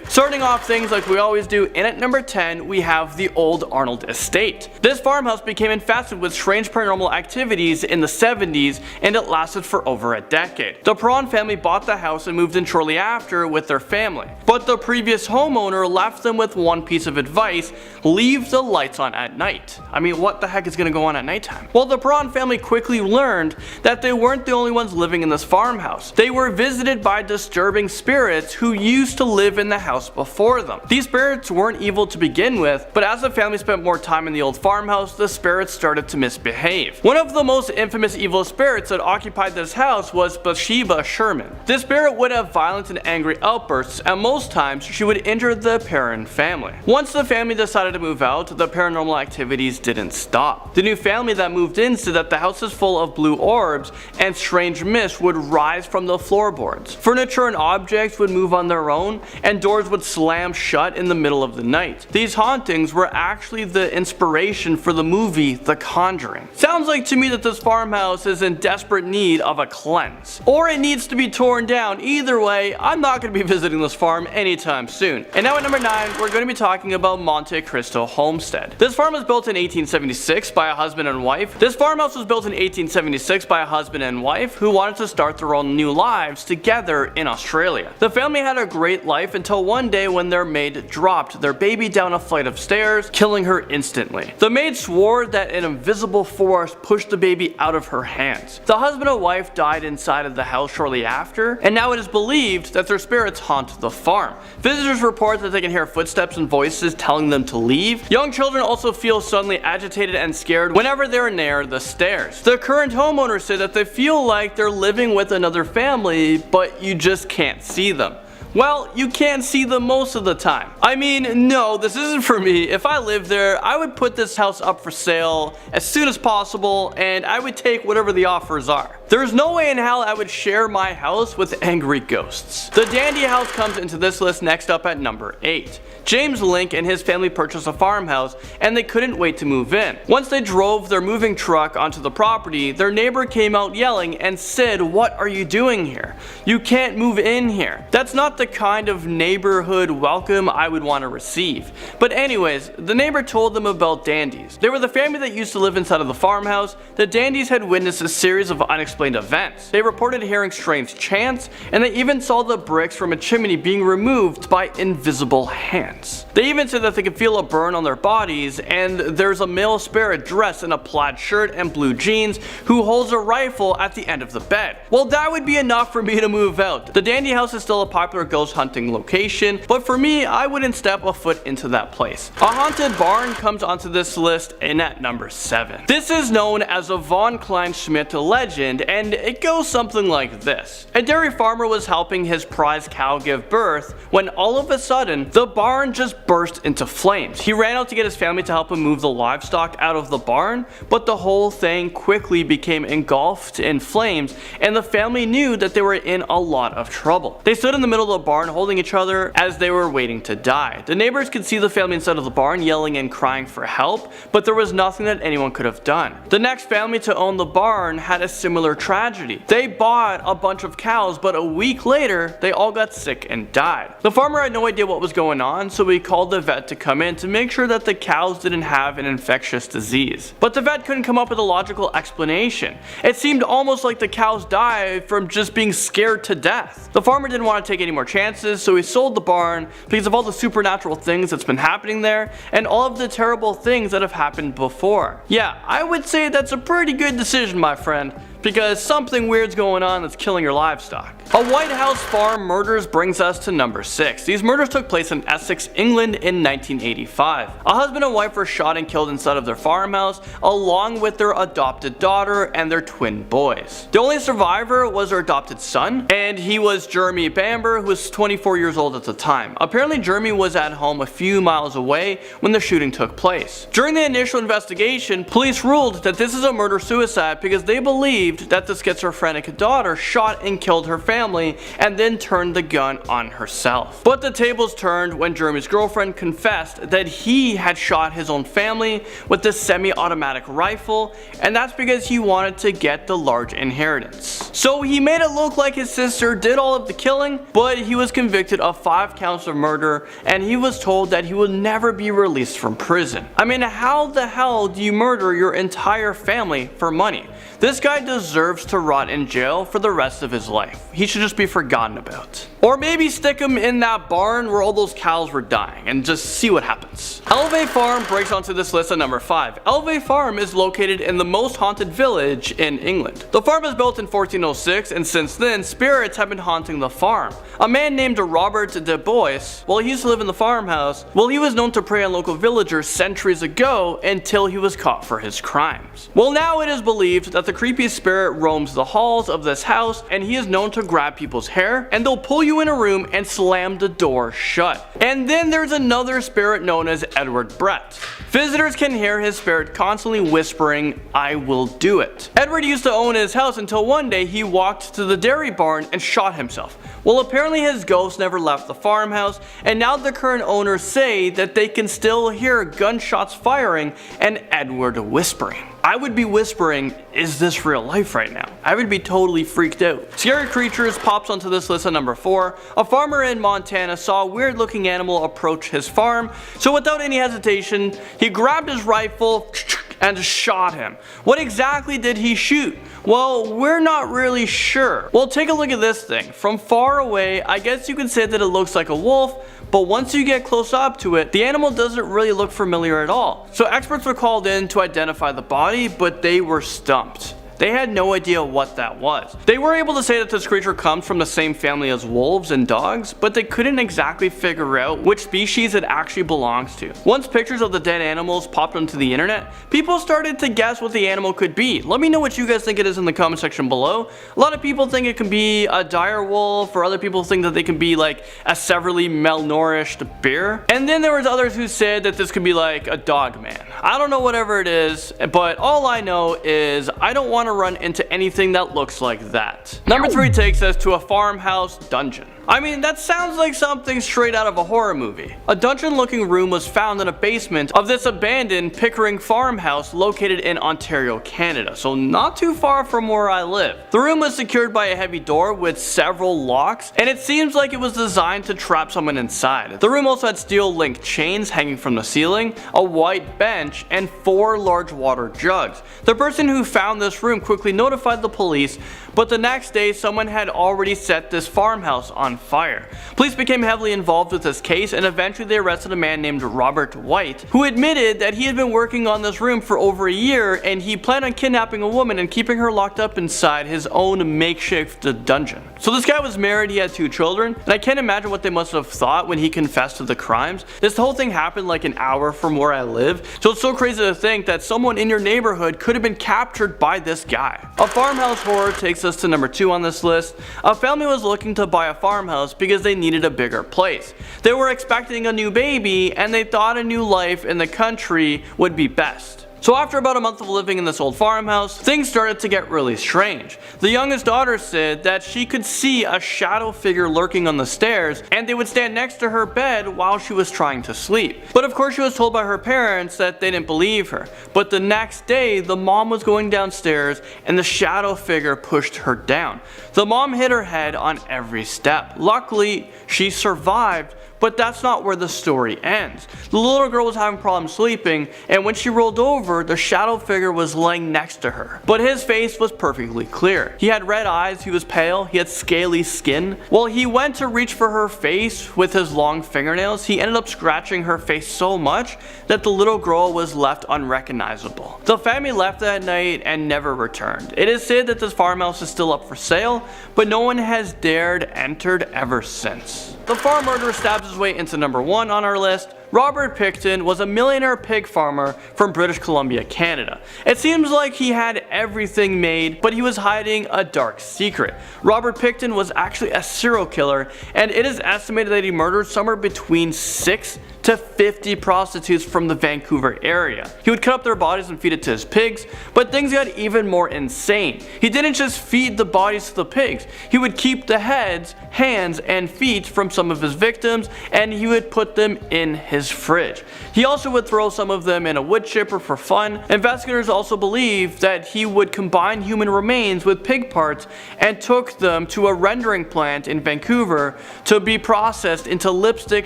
Starting off things like we always do, and at number 10 we have the Old Arnold Estate. This farmhouse became infested with strange paranormal activities in the 70s, and it lasted for over a decade. The Perron family bought the house and moved in shortly after with their family, but the previous homeowner left them with one piece of advice: leave the lights on at night. I mean, what the heck is going to go on at nighttime? Well, the Perron family quickly learned that they weren't the only ones living in this farmhouse. They were visited by disturbing spirits who used to live in the house before them. These spirits weren't evil to begin with, but as the family spent more time in the old farmhouse, the spirits started to misbehave. One of the most infamous evil spirits that occupied this house was Bathsheba Sherman. This spirit would have violent and angry outbursts, and most times she would injure the Perron family. Once the family decided to move out, the paranormal activities didn't stop. The new family that moved in said that the house is full of blue orbs and strange mist would rise from the floorboards. Furniture and objects would move on their own, and doors would slam shut in the middle of the night. These hauntings were actually the inspiration for the movie The Conjuring. Sounds like to me that this farmhouse is in desperate need of a cleanse, or it needs to be torn down. Either way, I'm not going to be visiting this farm anytime soon. And now at number 9, we're going to be talking about Monte Cristo Homestead. This farm was built in 1876 by a husband and wife. This farmhouse was built in 1876 by a husband and wife who wanted to start their own new lives together in Australia. The family had a great life until one day when their maid dropped their baby down a flight of stairs, killing her instantly. The maid swore that an invisible force pushed the baby out of her hands. The husband and wife died inside of the house shortly after, and now it is believed that their spirits haunt the farm. Visitors report that they can hear footsteps and voices telling them to leave. Young children also feel suddenly agitated and scared whenever they're near the stairs. The current homeowners say that they feel like they're living with another family, but you just can't see them. Well, you can't see them most of the time. I mean, no, this isn't for me. If I lived there, I would put this house up for sale as soon as possible, and I would take whatever the offers are. There's no way in hell I would share my house with angry ghosts. The Dandy House comes into this list next up at number 8. James Link and his family purchased a farmhouse, and they couldn't wait to move in. Once they drove their moving truck onto the property, their neighbor came out yelling and said, "What are you doing here? You can't move in here." That's not the kind of neighborhood welcome I would want to receive. But anyways, the neighbor told them about dandies. They were the family that used to live inside of the farmhouse. The dandies had witnessed a series of unexplained events. They reported hearing strange chants, and they even saw the bricks from a chimney being removed by invisible hands. They even said that they could feel a burn on their bodies, and there's a male spirit dressed in a plaid shirt and blue jeans who holds a rifle at the end of the bed. Well, that would be enough for me to move out. The Dandy House is still a popular ghost hunting location, but for me, I wouldn't step a foot into that place. A haunted barn comes onto this list in at number 7. This is known as a Von Klein-Schmidt legend, and it goes something like this. A dairy farmer was helping his prize cow give birth when all of a sudden, the barn just burst into flames. He ran out to get his family to help him move the livestock out of the barn, but the whole thing quickly became engulfed in flames, and the family knew that they were in a lot of trouble. They stood in the middle of the barn holding each other as they were waiting to die. The neighbors could see the family inside of the barn yelling and crying for help, but there was nothing that anyone could have done. The next family to own the barn had a similar tragedy. They bought a bunch of cows, but a week later, they all got sick and died. The farmer had no idea what was going on, so he called the vet to come in to make sure that the cows didn't have an infectious disease. But the vet couldn't come up with a logical explanation. It seemed almost like the cows died from just being scared to death. The farmer didn't want to take any more chances, so he sold the barn because of all the supernatural things that's been happening there and all of the terrible things that have happened before. Yeah, I would say that's a pretty good decision, my friend, because something weird's going on that's killing your livestock. A White House farm murders brings us to number 6. These murders took place in Essex, England in 1985. A husband and wife were shot and killed inside of their farmhouse, along with their adopted daughter and their twin boys. The only survivor was their adopted son, and he was Jeremy Bamber, who was 24 years old at the time. Apparently Jeremy was at home a few miles away when the shooting took place. During the initial investigation, police ruled that this is a murder-suicide because they believe believed that the schizophrenic daughter shot and killed her family and then turned the gun on herself. But the tables turned when Jeremy's girlfriend confessed that he had shot his own family with this semi-automatic rifle, and that's because he wanted to get the large inheritance. So he made it look like his sister did all of the killing, but he was convicted of 5 counts of murder, and he was told that he would never be released from prison. I mean, how the hell do you murder your entire family for money? This guy deserves to rot in jail for the rest of his life. He should just be forgotten about. Or maybe stick him in that barn where all those cows were dying and just see what happens. Elvay Farm breaks onto this list at number 5. Elvay Farm is located in the most haunted village in England. The farm was built in 1406, and since then, spirits have been haunting the farm. A man named Robert de Bois, he used to live in the farmhouse, he was known to prey on local villagers centuries ago until he was caught for his crimes. Now it is believed that the creepy spirit roams the halls of this house, and he is known to grab people's hair, and they'll pull you in a room and slam the door shut. And then there's another spirit known as Edward Brett. Visitors can hear his spirit constantly whispering, "I will do it." Edward used to own his house until one day he walked to the dairy barn and shot himself. Apparently his ghost never left the farmhouse, and now the current owners say that they can still hear gunshots firing and Edward whispering. I would be whispering, is this real life right now? I would be totally freaked out. Scary Creatures pops onto this list at number 4. A farmer in Montana saw a weird looking animal approach his farm, so without any hesitation, he grabbed his rifle and shot him. What exactly did he shoot? We're not really sure. Take a look at this thing. From far away, I guess you could say that it looks like a wolf, but once you get close up to it, the animal doesn't really look familiar at all. So experts were called in to identify the body, but they were stumped. They had no idea what that was. They were able to say that this creature comes from the same family as wolves and dogs, but they couldn't exactly figure out which species it actually belongs to. Once pictures of the dead animals popped onto the internet, people started to guess what the animal could be. Let me know what you guys think it is in the comment section below. A lot of people think it can be a dire wolf, or other people think that they can be like a severely malnourished bear. And then there was others who said that this could be like a dog man. I don't know whatever it is, but all I know is I don't want to run into anything that looks like that. Number 3 takes us to a farmhouse dungeon. I mean, that sounds like something straight out of a horror movie. A dungeon-looking room was found in a basement of this abandoned Pickering farmhouse located in Ontario, Canada, so not too far from where I live. The room was secured by a heavy door with several locks, and it seems like it was designed to trap someone inside. The room also had steel-linked chains hanging from the ceiling, a white bench, and 4 large water jugs. The person who found this room quickly notified the police, but the next day someone had already set this farmhouse on fire. Police became heavily involved with this case, and eventually they arrested a man named Robert White, who admitted that he had been working on this room for over a year, and he planned on kidnapping a woman and keeping her locked up inside his own makeshift dungeon. So this guy was married, he had 2 children, and I can't imagine what they must have thought when he confessed to the crimes. This whole thing happened like an hour from where I live, so it's so crazy to think that someone in your neighborhood could have been captured by this guy. A farmhouse horror takes us to number 2 on this list. A family was looking to buy a farmhouse because they needed a bigger place. They were expecting a new baby, and they thought a new life in the country would be best. So after about a month of living in this old farmhouse, things started to get really strange. The youngest daughter said that she could see a shadow figure lurking on the stairs, and they would stand next to her bed while she was trying to sleep. But of course she was told by her parents that they didn't believe her. But the next day, the mom was going downstairs and the shadow figure pushed her down. The mom hit her head on every step. Luckily, she survived, but that's not where the story ends. The little girl was having problems sleeping, and when she rolled over, the shadow figure was laying next to her. But his face was perfectly clear. He had red eyes, he was pale, he had scaly skin. While he went to reach for her face with his long fingernails, he ended up scratching her face so much that the little girl was left unrecognizable. The family left that night and never returned. It is said that this farmhouse is still up for sale, but no one has dared enter ever since. The farm murderer stabs his way into number 1 on our list. Robert Picton was a millionaire pig farmer from British Columbia, Canada. It seems like he had everything made, but he was hiding a dark secret. Robert Picton was actually a serial killer, and it is estimated that he murdered somewhere between 6 to 50 prostitutes from the Vancouver area. He would cut up their bodies and feed it to his pigs, but things got even more insane. He didn't just feed the bodies to the pigs, he would keep the heads, hands, and feet from some of his victims, and he would put them in his fridge. He also would throw some of them in a wood chipper for fun. Investigators also believe that he would combine human remains with pig parts and took them to a rendering plant in Vancouver to be processed into lipstick,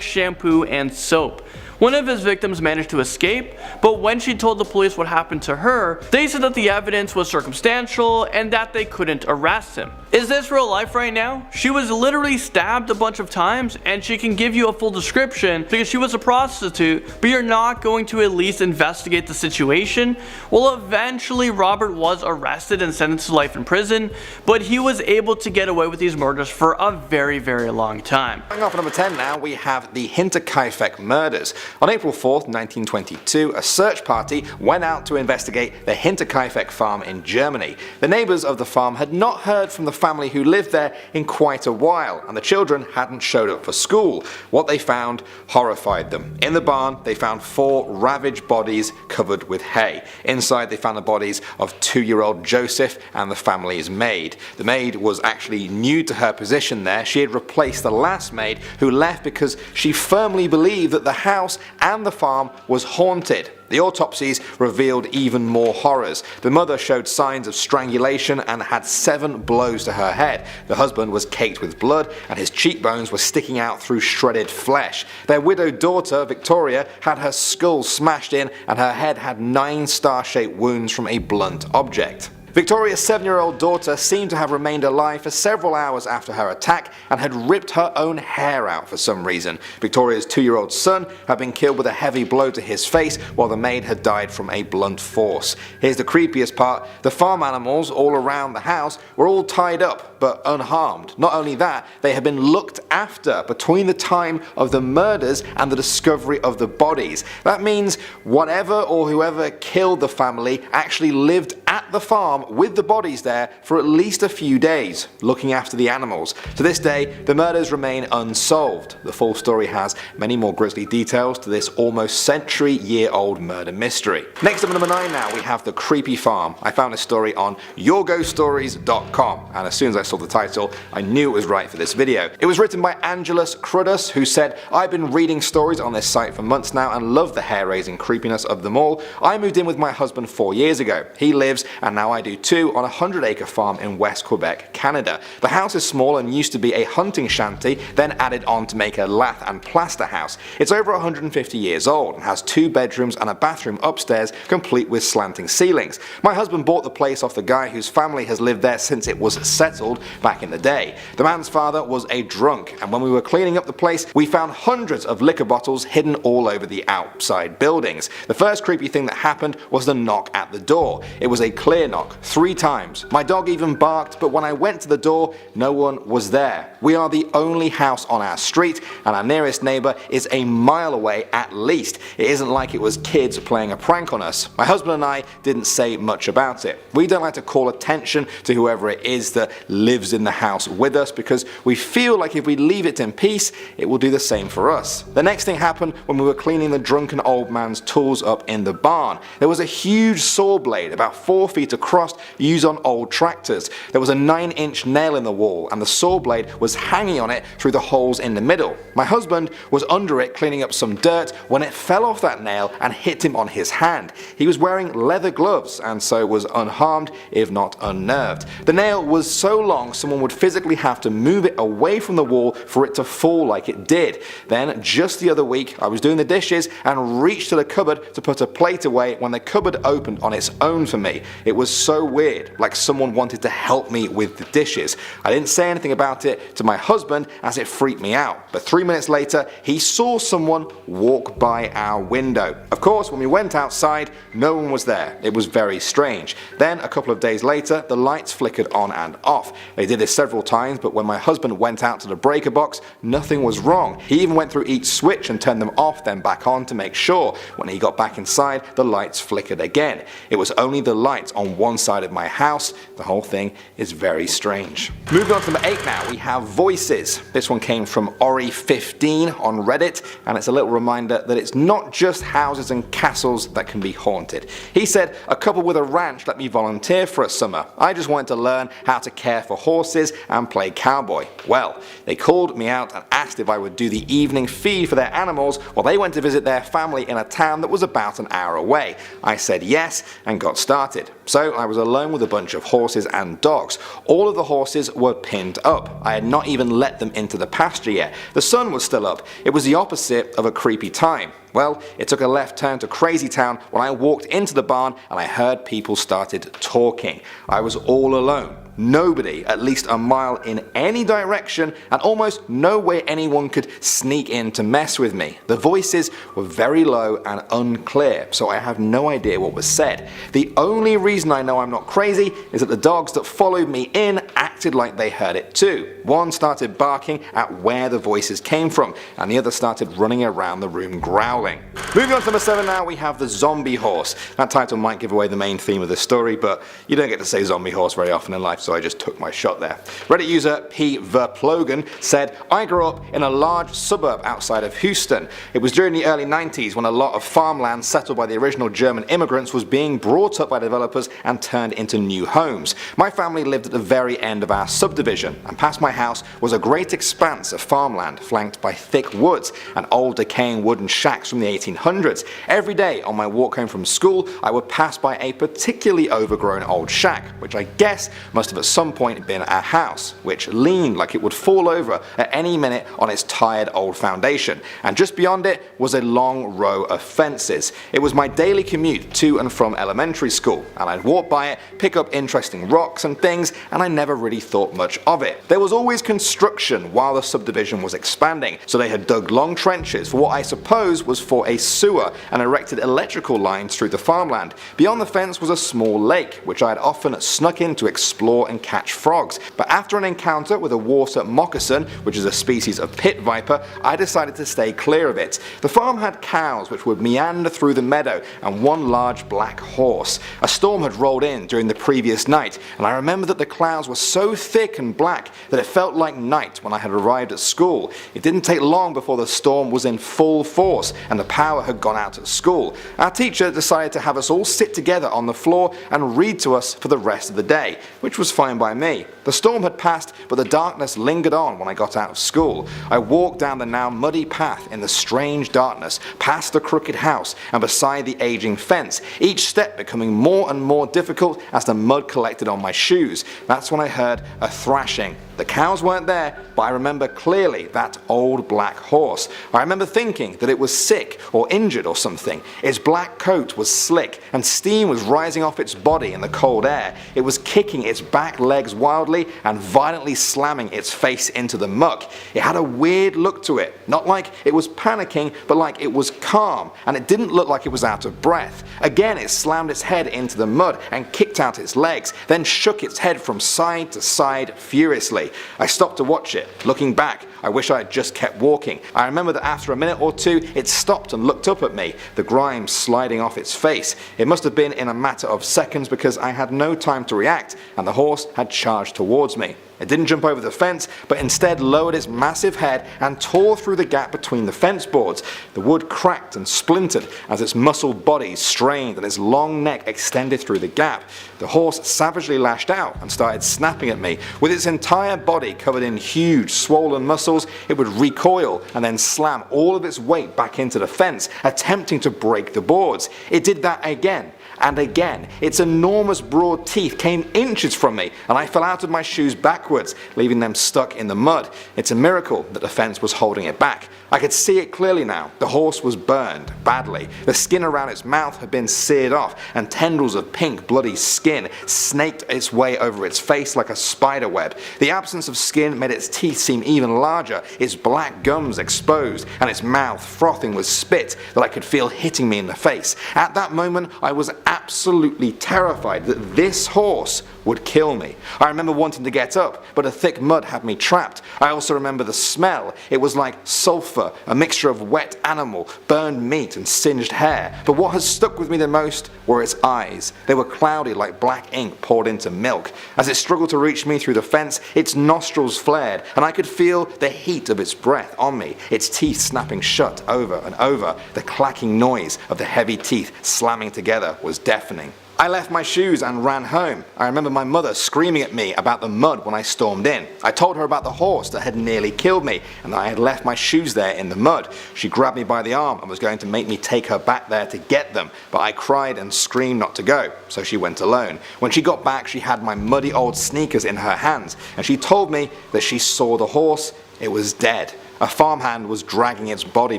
shampoo, and soap. One of his victims managed to escape, but when she told the police what happened to her, they said that the evidence was circumstantial and that they couldn't arrest him. Is this real life right now? She was literally stabbed a bunch of times, and she can give you a full description because she was a prostitute, but you're not going to at least investigate the situation? Well, eventually Robert was arrested and sentenced to life in prison, but he was able to get away with these murders for a very, very long time. Going off at number 10 now, we have the Hinterkaifeck murders. On April 4th, 1922, a search party went out to investigate the Hinterkaifeck farm in Germany. The neighbours of the farm had not heard from the family who lived there in quite a while, and the children hadn't showed up for school. What they found horrified them. In the barn, they found 4 ravaged bodies covered with hay. Inside, they found the bodies of 2-year-old Joseph and the family's maid. The maid was actually new to her position there. She had replaced the last maid who left because she firmly believed that the house and the farm was haunted. The autopsies revealed even more horrors. The mother showed signs of strangulation and had 7 blows to her head. The husband was caked with blood and his cheekbones were sticking out through shredded flesh. Their widowed daughter, Victoria, had her skull smashed in and her head had 9 star-shaped wounds from a blunt object. Victoria's 7-year-old daughter seemed to have remained alive for several hours after her attack and had ripped her own hair out for some reason. Victoria's 2-year-old son had been killed with a heavy blow to his face, while the maid had died from a blunt force. Here's the creepiest part: the farm animals all around the house were all tied up but unharmed. Not only that, they had been looked after between the time of the murders and the discovery of the bodies. That means whatever or whoever killed the family actually lived at the farm with the bodies there for at least a few days, looking after the animals. To this day, the murders remain unsolved. The full story has many more grisly details to this almost century-year-old murder mystery. Next up at number 9 now, we have the creepy farm. I found this story on yourghoststories.com, and as soon as I saw the title, I knew it was right for this video. It was written by Angelus Cruddas, who said, "I've been reading stories on this site for months now and love the hair-raising creepiness of them all. I moved in with my husband 4 years ago. He lives, and now I do too, on a 100-acre farm in West Quebec, Canada. The house is small and used to be a hunting shanty, then added on to make a lath and plaster house. It's over 150 years old and has 2 bedrooms and a bathroom upstairs, complete with slanting ceilings. My husband bought the place off the guy whose family has lived there since it was settled back in the day. The man's father was a drunk, and when we were cleaning up the place, we found hundreds of liquor bottles hidden all over the outside buildings. The first creepy thing that happened was the knock at the door. It was a clear knock, 3 times. My dog even barked, but when I went to the door, no one was there. We are the only house on our street, and our nearest neighbour is a mile away at least. It isn't like it was kids playing a prank on us. My husband and I didn't say much about it. We don't like to call attention to whoever it is that lives in the house with us because we feel like if we leave it in peace, it will do the same for us." The next thing happened when we were cleaning the drunken old man's tools up in the barn. There was a huge saw blade about 4 feet across used on old tractors. There was a 9-inch nail in the wall and the saw blade was hanging on it through the holes in the middle. My husband was under it cleaning up some dirt when it fell off that nail and hit him on his hand. He was wearing leather gloves and so was unharmed, if not unnerved. The nail was so long someone would physically have to move it away from the wall for it to fall like it did. Then just the other week I was doing the dishes and reached to the cupboard to put a plate away when the cupboard opened on its own for me. It was so weird, like someone wanted to help me with the dishes. I didn't say anything about it to my husband as it freaked me out, but 3 minutes later he saw someone walk by our window. Of course, when we went outside, no one was there. It was very strange. Then a couple of days later, the lights flickered on and off. They did this several times, but when my husband went out to the breaker box, nothing was wrong. He even went through each switch and turned them off then back on to make sure. When he got back inside, the lights flickered again. It was only the lights on one side of my house. The whole thing is very strange. Moving on to number 8 now, we have voices. This one came from Ori15 on Reddit, and it's a little reminder that it's not just houses and castles that can be haunted. He said, a couple with a ranch let me volunteer for a summer. I just wanted to learn how to care for horses and play cowboy. Well, they called me out and asked if I would do the evening feed for their animals while they went to visit their family in a town that was about an hour away. I said yes and got started. So I was alone with a bunch of horses and dogs. All of the horses were pinned up. I had not even let them into the pasture yet. The sun was still up. It was the opposite of a creepy time. Well, it took a left turn to Crazy Town when I walked into the barn and I heard people started talking. I was all alone. Nobody at least a mile in any direction, and almost no way anyone could sneak in to mess with me. The voices were very low and unclear, so I have no idea what was said. The only reason I know I'm not crazy is that the dogs that followed me in acted like they heard it too. One started barking at where the voices came from, and the other started running around the room growling. Moving on to number 7 now, we have the zombie horse. That title might give away the main theme of the story, but you don't get to say zombie horse very often in life, so I just took my shot there. Reddit user P. Verplogen said, I grew up in a large suburb outside of Houston. It was during the early 90s when a lot of farmland settled by the original German immigrants was being brought up by developers and turned into new homes. My family lived at the very end of our subdivision, and past my house was a great expanse of farmland flanked by thick woods and old decaying wooden shacks from the 1800s. Every day on my walk home from school, I would pass by a particularly overgrown old shack, which I guess must have at some point been a house, which leaned like it would fall over at any minute on its tired old foundation, and just beyond it was a long row of fences. It was my daily commute to and from elementary school, and I'd walk by it, pick up interesting rocks and things, and I never really thought much of it. There was always construction while the subdivision was expanding, so they had dug long trenches for what I suppose was for a sewer and erected electrical lines through the farmland. Beyond the fence was a small lake, which I had often snuck in to explore and catch frogs, but after an encounter with a water moccasin, which is a species of pit viper, I decided to stay clear of it. The farm had cows which would meander through the meadow and one large black horse. A storm had rolled in during the previous night, and I remember that the clouds were so thick and black that it felt like night when I had arrived at school. It didn't take long before the storm was in full force and the power had gone out at school. Our teacher decided to have us all sit together on the floor and read to us for the rest of the day, which was fine by me. The storm had passed, but the darkness lingered on when I got out of school. I walked down the now muddy path in the strange darkness, past the crooked house and beside the aging fence, each step becoming more and more difficult as the mud collected on my shoes. That's when I heard a thrashing. The cows weren't there, but I remember clearly that old black horse. I remember thinking that it was sick or injured or something. Its black coat was slick and steam was rising off its body in the cold air. It was kicking its back legs wildly and violently slamming its face into the muck. It had a weird look to it, not like it was panicking, but like it was calm, and it didn't look like it was out of breath. Again, it slammed its head into the mud and kicked out its legs, then shook its head from side to side furiously. I stopped to watch it. Looking back, I wish I had just kept walking. I remember that after a minute or two, it stopped and looked up at me, the grime sliding off its face. It must have been in a matter of seconds because I had no time to react, and the horse had charged towards me. It didn't jump over the fence, but instead lowered its massive head and tore through the gap between the fence boards. The wood cracked and splintered as its muscled body strained and its long neck extended through the gap. The horse savagely lashed out and started snapping at me. With its entire body covered in huge, swollen muscles, it would recoil and then slam all of its weight back into the fence, attempting to break the boards. It did that again and again. Its enormous broad teeth came inches from me, and I fell out of my shoes backwards, leaving them stuck in the mud. It's a miracle that the fence was holding it back. I could see it clearly now. The horse was burned badly. The skin around its mouth had been seared off, and tendrils of pink, bloody skin snaked its way over its face like a spider web. The absence of skin made its teeth seem even larger, its black gums exposed, and its mouth frothing with spit that I could feel hitting me in the face. At that moment, I was absolutely terrified that this horse would kill me. I remember wanting to get up, but a thick mud had me trapped. I also remember the smell. It was like sulfur, a mixture of wet animal, burned meat and singed hair. But what has stuck with me the most were its eyes. They were cloudy like black ink poured into milk. As it struggled to reach me through the fence, its nostrils flared, and I could feel the heat of its breath on me, its teeth snapping shut over and over. The clacking noise of the heavy teeth slamming together was deafening. I left my shoes and ran home. I remember my mother screaming at me about the mud when I stormed in. I told her about the horse that had nearly killed me and that I had left my shoes there in the mud. She grabbed me by the arm and was going to make me take her back there to get them, but I cried and screamed not to go, so she went alone. When she got back, she had my muddy old sneakers in her hands, and she told me that she saw the horse. It was dead. A farmhand was dragging its body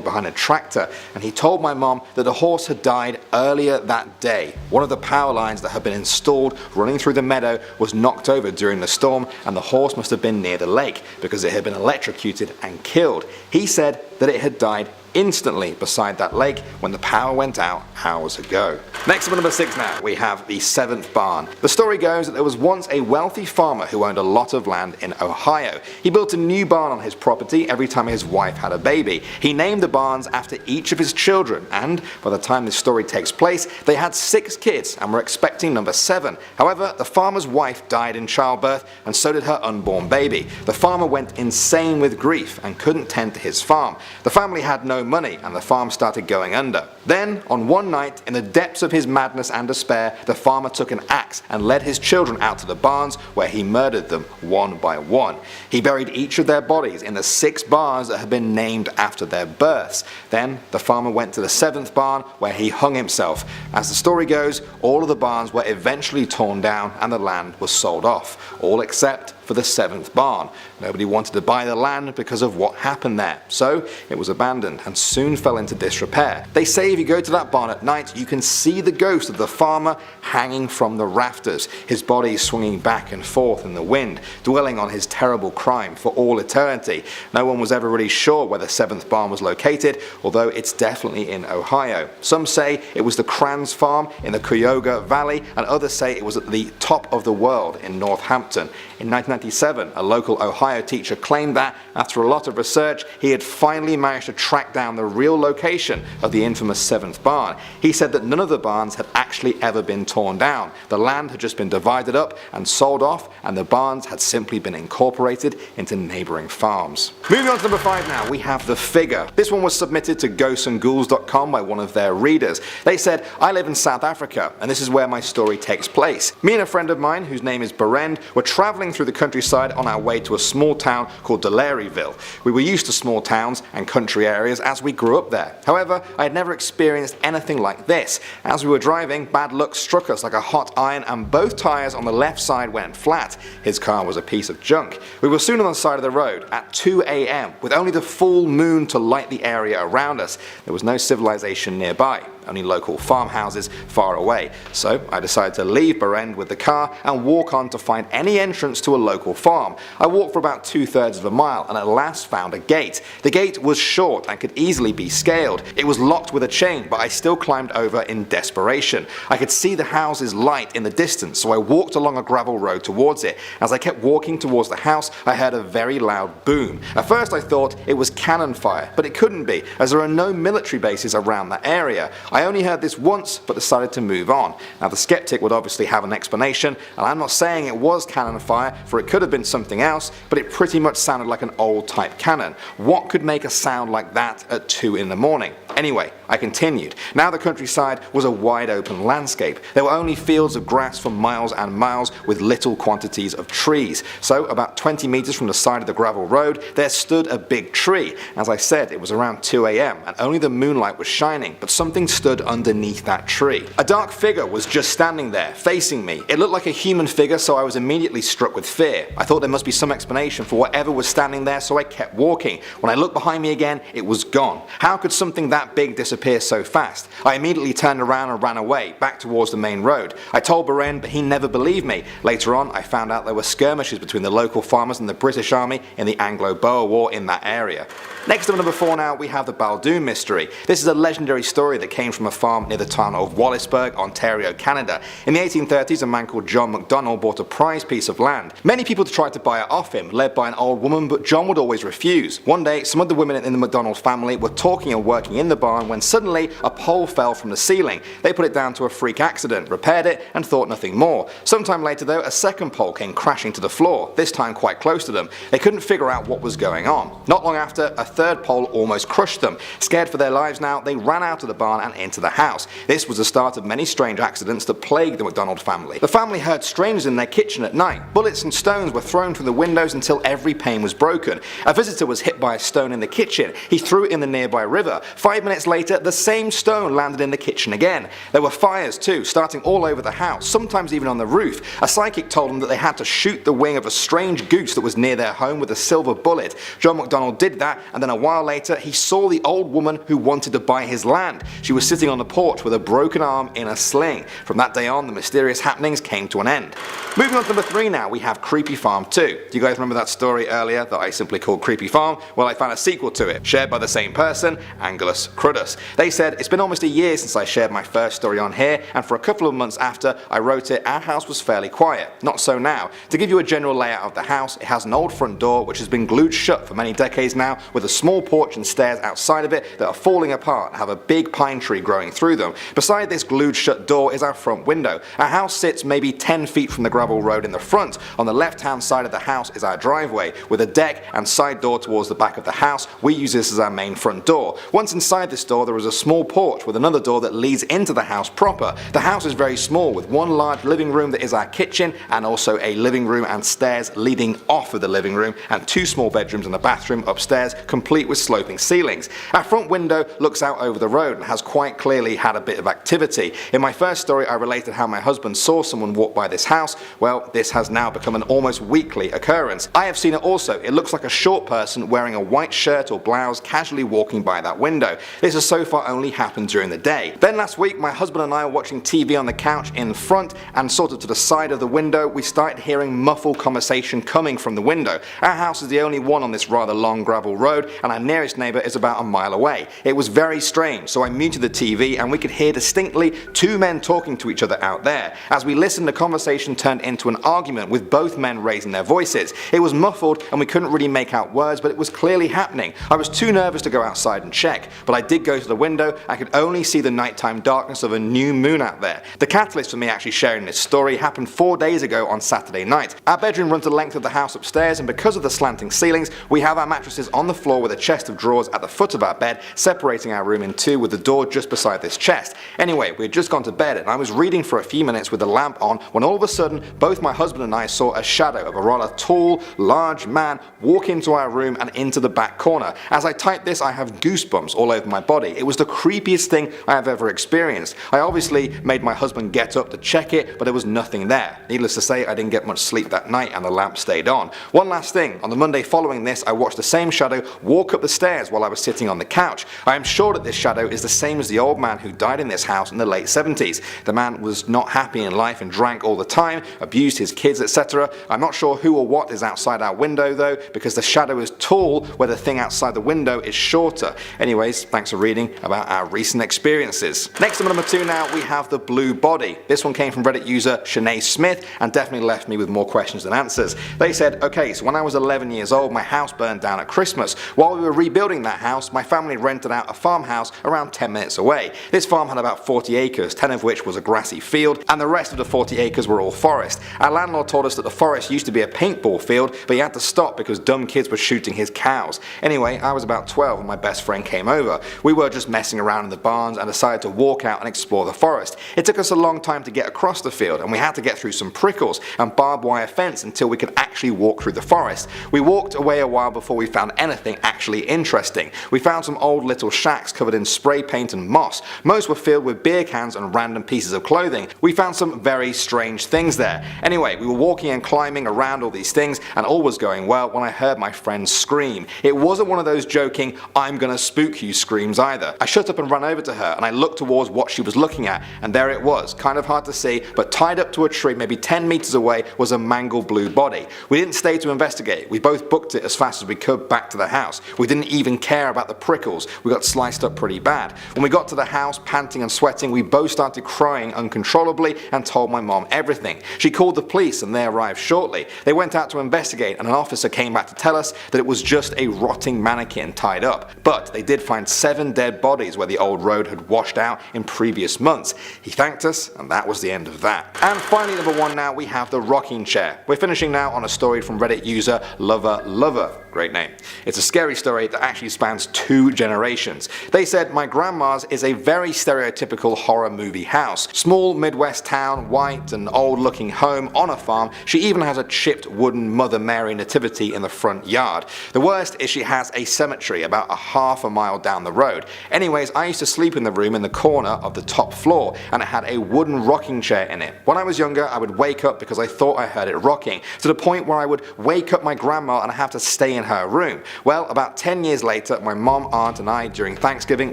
behind a tractor, and he told my mom that the horse had died earlier that day. One of the power lines that had been installed running through the meadow was knocked over during the storm, and the horse must have been near the lake because it had been electrocuted and killed. He said that it had died instantly beside that lake when the power went out hours ago. Next up at number 6 now, we have the 7th barn. The story goes that there was once a wealthy farmer who owned a lot of land in Ohio. He built a new barn on his property every time his wife had a baby. He named the barns after each of his children, and by the time this story takes place, they had 6 kids and were expecting number 7. However, the farmer's wife died in childbirth, and so did her unborn baby. The farmer went insane with grief and couldn't tend to his farm. The family had no money, and the farm started going under. Then, on one night, in the depths of his madness and despair, the farmer took an axe and led his children out to the barns, where he murdered them one by one. He buried each of their bodies in the 6 barns that had been named after their births. Then the farmer went to the 7th barn, where he hung himself. As the story goes, all of the barns were eventually torn down and the land was sold off, all except for the 7th barn. Nobody wanted to buy the land because of what happened there, so it was abandoned and soon fell into disrepair. They say if you go to that barn at night, you can see the ghost of the farmer hanging from the rafters, his body swinging back and forth in the wind, dwelling on his terrible crime for all eternity. No one was ever really sure where the 7th barn was located, although it's definitely in Ohio. Some say it was the Kranz farm in the Cuyahoga Valley, and others say it was at the top of the world in Northampton. In 1997, a local Ohio teacher claimed that, after a lot of research, he had finally managed to track down the real location of the infamous 7th barn. He said that none of the barns had actually ever been torn down. The land had just been divided up and sold off, and the barns had simply been incorporated into neighbouring farms. Moving on to number 5 now, we have The Figure. This one was submitted to ghostsandghouls.com by one of their readers. They said, I live in South Africa, and this is where my story takes place. Me and a friend of mine, whose name is Berend, were travelling through the countryside on our way to a small town called Delaryville. We were used to small towns and country areas as we grew up there. However, I had never experienced anything like this. As we were driving, bad luck struck us like a hot iron, and both tyres on the left side went flat. His car was a piece of junk. We were soon on the side of the road at 2 a.m. with only the full moon to light the area around us. There was no civilization nearby, only local farmhouses far away. So I decided to leave Berend with the car and walk on to find any entrance to a local farm. I walked for about 2/3 of a mile and at last found a gate. The gate was short and could easily be scaled. It was locked with a chain, but I still climbed over in desperation. I could see the house's light in the distance, so I walked along a gravel road towards it. As I kept walking towards the house, I heard a very loud boom. At first I thought it was cannon fire, but it couldn't be, as there are no military bases around that area. I only heard this once, but decided to move on. Now the skeptic would obviously have an explanation, and I'm not saying it was cannon fire, for it could have been something else, but it pretty much sounded like an old type cannon. What could make a sound like that at 2 in the morning? Anyway, I continued. Now the countryside was a wide open landscape. There were only fields of grass for miles and miles with little quantities of trees. So about 20 meters from the side of the gravel road, there stood a big tree. As I said, it was around 2 a.m. and only the moonlight was shining, but something stood underneath that tree. A dark figure was just standing there, facing me. It looked like a human figure, so I was immediately struck with fear. I thought there must be some explanation for whatever was standing there, so I kept walking. When I looked behind me again, it was gone. How could something that that big disappear so fast? I immediately turned around and ran away, back towards the main road. I told Beren, but he never believed me. Later on, I found out there were skirmishes between the local farmers and the British Army in the Anglo-Boer War in that area. Next up at number 4 now, we have the Baldoon Mystery. This is a legendary story that came from a farm near the town of Wallaceburg, Ontario, Canada. In the 1830s, a man called John MacDonald bought a prized piece of land. Many people tried to buy it off him, led by an old woman, but John would always refuse. One day, some of the women in the MacDonald family were talking and working in the barn when suddenly a pole fell from the ceiling. They put it down to a freak accident, repaired it, and thought nothing more. Sometime later though, a second pole came crashing to the floor, this time quite close to them. They couldn't figure out what was going on. Not long after, a third pole almost crushed them. Scared for their lives now, they ran out of the barn and into the house. This was the start of many strange accidents that plagued the MacDonald family. The family heard strangers in their kitchen at night. Bullets and stones were thrown through the windows until every pane was broken. A visitor was hit by a stone in the kitchen. He threw it in the nearby river. 5 minutes later, the same stone landed in the kitchen again. There were fires too, starting all over the house, sometimes even on the roof. A psychic told them that they had to shoot the wing of a strange goose that was near their home with a silver bullet. John MacDonald did that, and then a while later he saw the old woman who wanted to buy his land. She was sitting on the porch with a broken arm in a sling. From that day on, the mysterious happenings came to an end. Moving on to number 3 now, we have Creepy Farm 2. Do you guys remember that story earlier that I simply called Creepy Farm? Well, I found a sequel to it, shared by the same person, Angelus Cruddas. They said, it's been almost a year since I shared my first story on here, and for a couple of months after I wrote it, our house was fairly quiet. Not so now. To give you a general layout of the house, it has an old front door which has been glued shut for many decades now, with a small porch and stairs outside of it that are falling apart and have a big pine tree growing through them. Beside this glued shut door is our front window. Our house sits maybe 10 feet from the gravel road in the front. On the left hand side of the house is our driveway, with a deck and side door towards the back of the house. We use this as our main front door. Once inside this door there is a small porch with another door that leads into the house proper. The house is very small, with one large living room that is our kitchen, and also a living room and stairs leading off of the living room, and 2 small bedrooms and a bathroom upstairs, complete with sloping ceilings. Our front window looks out over the road and has quite clearly had a bit of activity. In my first story I related how my husband saw someone walk by this house. Well, this has now become an almost weekly occurrence. I have seen it also. It looks like a short person wearing a white shirt or blouse casually walking by that window. This has so far only happened during the day. Then last week my husband and I were watching TV on the couch in front, and sort of to the side of the window we started hearing muffled conversation coming from the window. Our house is the only one on this rather long gravel road, and our nearest neighbour is about a mile away. It was very strange, so I muted the TV and we could hear distinctly 2 men talking to each other out there. As we listened, the conversation turned into an argument with both men raising their voices. It was muffled and we couldn't really make out words, but it was clearly happening. I was too nervous to go outside and check, but I did go to the window. I could only see the nighttime darkness of a new moon out there. The catalyst for me actually sharing this story happened 4 days ago on Saturday night. Our bedroom runs the length of the house upstairs, and because of the slanting ceilings, we have our mattresses on the floor with a chest of drawers at the foot of our bed, separating our room in 2 with the door just beside this chest. Anyway, we had just gone to bed and I was reading for a few minutes with the lamp on when all of a sudden both my husband and I saw a shadow of a rather tall, large man walk into our room and into the back corner. As I type this, I have goosebumps all over my body. It was the creepiest thing I have ever experienced. I obviously made my husband get up to check it, but there was nothing there. Needless to say, I didn't get much sleep that night and the lamp stayed on. One last thing, on the Monday following this, I watched the same shadow walk up the stairs while I was sitting on the couch. I am sure that this shadow is the same as the old man who died in this house in the late 70s. The man was not happy in life and drank all the time, abused his kids, etc. I'm not sure who or what is outside our window though, because the shadow is tall where the thing outside the window is shorter. Anyways, thanks for reading about our recent experiences. Next up at number 2 now, we have the blue body. This one came from Reddit user Shanae Smith and definitely left me with more questions than answers. They said, okay, so when I was 11 years old, my house burned down at Christmas. While we were rebuilding that house, my family rented out a farmhouse around 10 minutes away. This farm had about 40 acres, 10 of which was a grassy field, and the rest of the 40 acres were all forest. Our landlord told us that the forest used to be a paintball field, but he had to stop because dumb kids were shooting his cows. Anyway, I was about 12 and my best friend came over. We were just messing around in the barns and decided to walk out and explore the forest. It took us a long time to get across the field, and we had to get through some prickles and barbed wire fence until we could actually walk through the forest. We walked away a while before we found anything actually interesting. We found some old little shacks covered in spray paint and moss. Most were filled with beer cans and random pieces of clothing. We found some very strange things there. Anyway, we were walking and climbing around all these things and all was going well when I heard my friend scream. It wasn't one of those joking "I'm gonna spook you" screams screams either. I shut up and ran over to her, and I looked towards what she was looking at, and there it was, kind of hard to see, but tied up to a tree maybe 10 meters away was a mangled blue body. We didn't stay to investigate, we both booked it as fast as we could back to the house. We didn't even care about the prickles, we got sliced up pretty bad. When we got to the house, panting and sweating, we both started crying uncontrollably and told my mom everything. She called the police and they arrived shortly. They went out to investigate and an officer came back to tell us that it was just a rotting mannequin tied up. But they did find 7 dead bodies where the old road had washed out in previous months. He thanked us and that was the end of that. And finally, number 1 now, we have the rocking chair. We're finishing now on a story from Reddit user Lover. Great name. It's a scary story that actually spans 2 generations. They said, my grandma's is a very stereotypical horror movie house. Small Midwest town, white and old looking home on a farm. She even has a chipped wooden Mother Mary nativity in the front yard. The worst is she has a cemetery about a half a mile down the road. Anyways, I used to sleep in the room in the corner of the top floor and it had a wooden rocking chair in it. When I was younger, I would wake up because I thought I heard it rocking, to the point where I would wake up my grandma and I have to stay in her room. Well, about 10 years later, my mom, aunt and I during Thanksgiving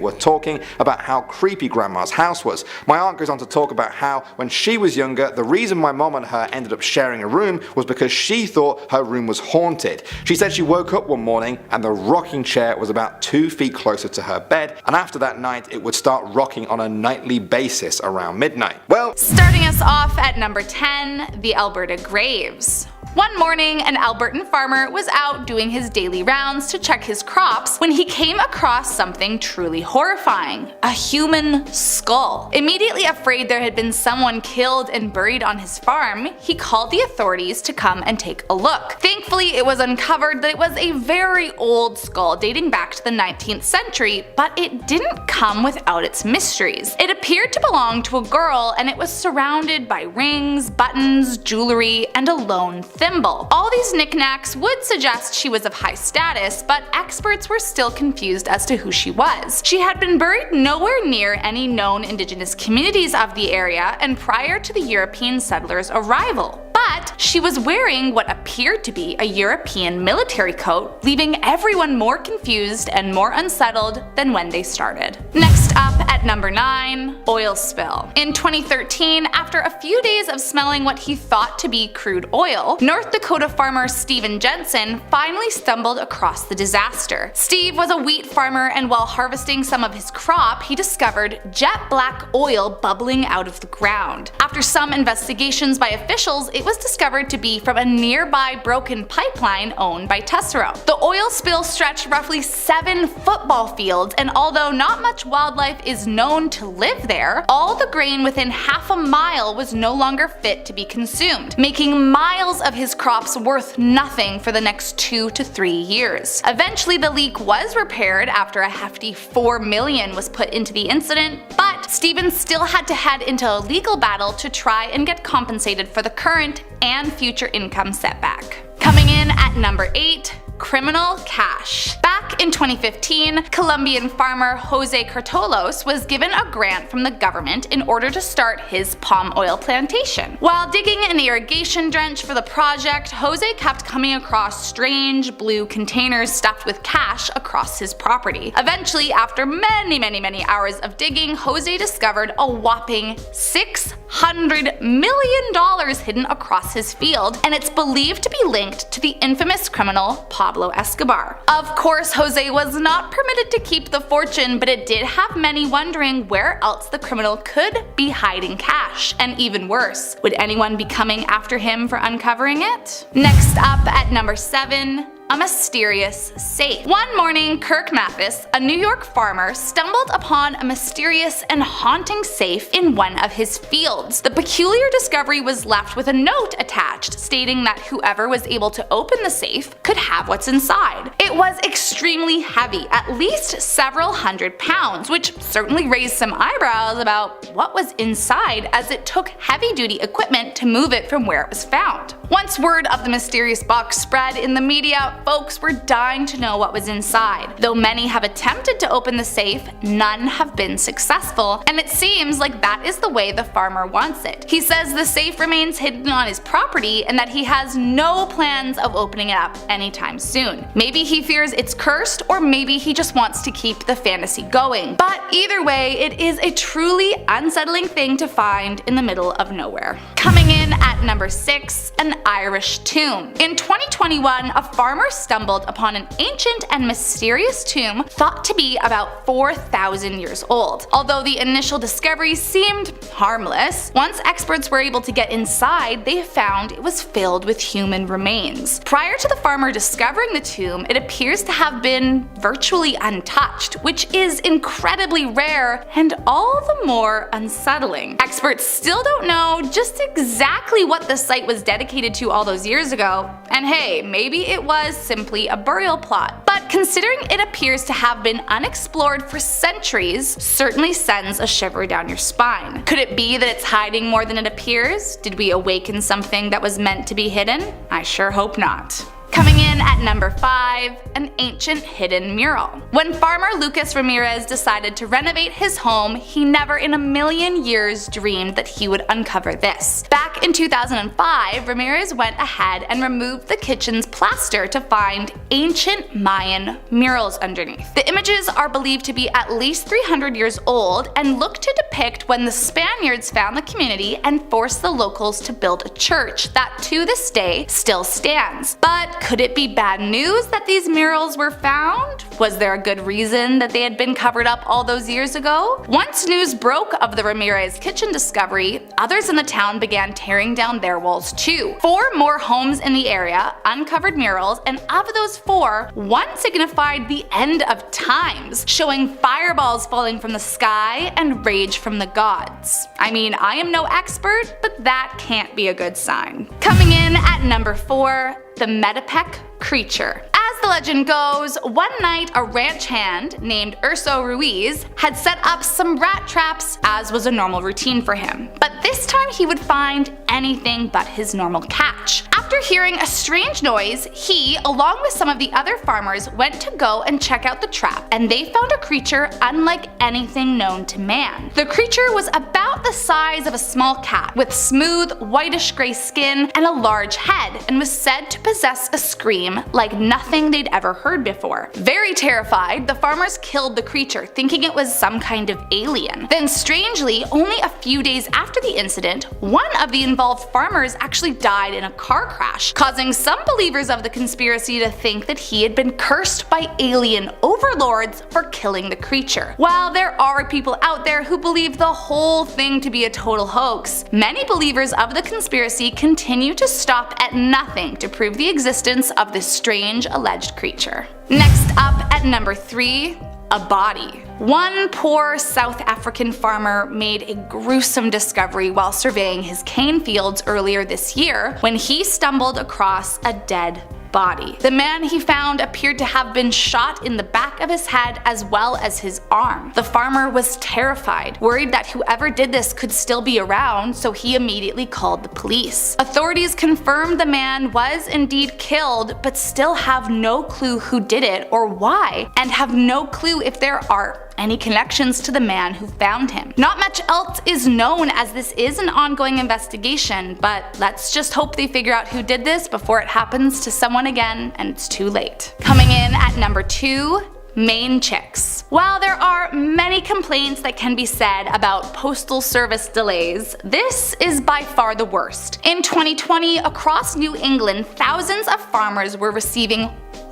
were talking about how creepy grandma's house was. My aunt goes on to talk about how when she was younger, the reason my mom and her ended up sharing a room was because she thought her room was haunted. She said she woke up one morning and the rocking chair was about 2 feet closer to her bed, and after that night it would start rocking on a nightly basis around midnight. Well, starting us off at number 10, the Alberta graves. One morning, an Albertan farmer was out doing his daily rounds to check his crops when he came across something truly horrifying: a human skull. Immediately afraid there had been someone killed and buried on his farm, he called the authorities to come and take a look. Thankfully, it was uncovered that it was a very old skull dating back to the 19th century, but it didn't come without its mysteries. It appeared to belong to a girl and it was surrounded by rings, buttons, jewelry, and a lone thimble. All these knickknacks would suggest she was of high status, but experts were still confused as to who she was. She had been buried nowhere near any known indigenous communities of the area and prior to the European settlers' arrival. But she was wearing what appeared to be a European military coat, leaving everyone more confused and more unsettled than when they started. Next up at number 9, oil spill. In 2013, after a few days of smelling what he thought to be crude oil, North Dakota farmer Steven Jensen finally stumbled across the disaster. Steve was a wheat farmer, and while harvesting some of his crop, he discovered jet black oil bubbling out of the ground. After some investigations by officials, it was discovered to be from a nearby broken pipeline owned by Tessero. The oil spill stretched roughly 7 football fields, and although not much wildlife is known to live there, all the grain within half a mile was no longer fit to be consumed, making miles of his crops worth nothing for the next 2 to 3 years. Eventually the leak was repaired after a hefty $4 million was put into the incident, but Steven still had to head into a legal battle to try and get compensated for the current and future income setback. Coming in at number 8, criminal cash. Back in 2015, Colombian farmer Jose Cartolos was given a grant from the government in order to start his palm oil plantation. While digging an irrigation trench for the project, Jose kept coming across strange blue containers stuffed with cash across his property. Eventually, after many hours of digging, Jose discovered a whopping $600 million hidden across his field, and it's believed to be linked to the infamous criminal Pablo Escobar. Of course, Jose was not permitted to keep the fortune, but it did have many wondering where else the criminal could be hiding cash. And even worse, would anyone be coming after him for uncovering it? Next up at number 7, a mysterious safe. One morning, Kirk Mathis, a New York farmer, stumbled upon a mysterious and haunting safe in one of his fields. The peculiar discovery was left with a note attached stating that whoever was able to open the safe could have what's inside. It was extremely heavy, at least several hundred pounds, which certainly raised some eyebrows about what was inside, as it took heavy-duty equipment to move it from where it was found. Once word of the mysterious box spread in the media, folks were dying to know what was inside. Though many have attempted to open the safe, none have been successful, and it seems like that is the way the farmer wants it. He says the safe remains hidden on his property and that he has no plans of opening it up anytime soon. Maybe he fears it's cursed, or maybe he just wants to keep the fantasy going. But either way, it is a truly unsettling thing to find in the middle of nowhere. Coming in at number 6, an Irish tomb. In 2021, a farmer stumbled upon an ancient and mysterious tomb thought to be about 4,000 years old. Although the initial discovery seemed harmless, once experts were able to get inside, they found it was filled with human remains. Prior to the farmer discovering the tomb, it appears to have been virtually untouched, which is incredibly rare and all the more unsettling. Experts still don't know just exactly what the site was dedicated to all those years ago, and hey, maybe it was simply a burial plot. But considering it appears to have been unexplored for centuries, certainly sends a shiver down your spine. Could it be that it's hiding more than it appears? Did we awaken something that was meant to be hidden? I sure hope not. Coming in at number 5, an ancient hidden mural. When farmer Lucas Ramirez decided to renovate his home, he never in a million years dreamed that he would uncover this. Back in 2005, Ramirez went ahead and removed the kitchen's plaster to find ancient Mayan murals underneath. The images are believed to be at least 300 years old and look to depict when the Spaniards found the community and forced the locals to build a church that to this day still stands. But could it be bad news that these murals were found? Was there a good reason that they had been covered up all those years ago? Once news broke of the Ramirez kitchen discovery, others in the town began tearing down their walls too. 4 more homes in the area uncovered murals, and of those 4, one signified the end of times, showing fireballs falling from the sky and rage from the gods. I mean, I am no expert, but that can't be a good sign. Coming in at number 4, the Metepec creature. As the legend goes, one night a ranch hand named Urso Ruiz had set up some rat traps, as was a normal routine for him. But this time he would find anything but his normal catch. After hearing a strange noise, he, along with some of the other farmers, went to go and check out the trap, and they found a creature unlike anything known to man. The creature was about the size of a small cat, with smooth, whitish gray skin and a large head, and was said to possess a scream like nothing they'd ever heard before. Very terrified, the farmers killed the creature, thinking it was some kind of alien. Then strangely, only a few days after the incident, one of the involved farmers actually died in a car crash, causing some believers of the conspiracy to think that he had been cursed by alien overlords for killing the creature. While there are people out there who believe the whole thing to be a total hoax, many believers of the conspiracy continue to stop at nothing to prove the existence of this strange alleged creature. Next up at number 3, a body. One poor South African farmer made a gruesome discovery while surveying his cane fields earlier this year when he stumbled across a dead body. The man he found appeared to have been shot in the back of his head as well as his arm. The farmer was terrified, worried that whoever did this could still be around, so he immediately called the police. Authorities confirmed the man was indeed killed, but still have no clue who did it or why, and have no clue if there are any connections to the man who found him. Not much else is known as this is an ongoing investigation, but let's just hope they figure out who did this before it happens to someone again and it's too late. Coming in at number 2, Maine chicks. While there are many complaints that can be said about postal service delays, this is by far the worst. In 2020, across New England, thousands of farmers were receiving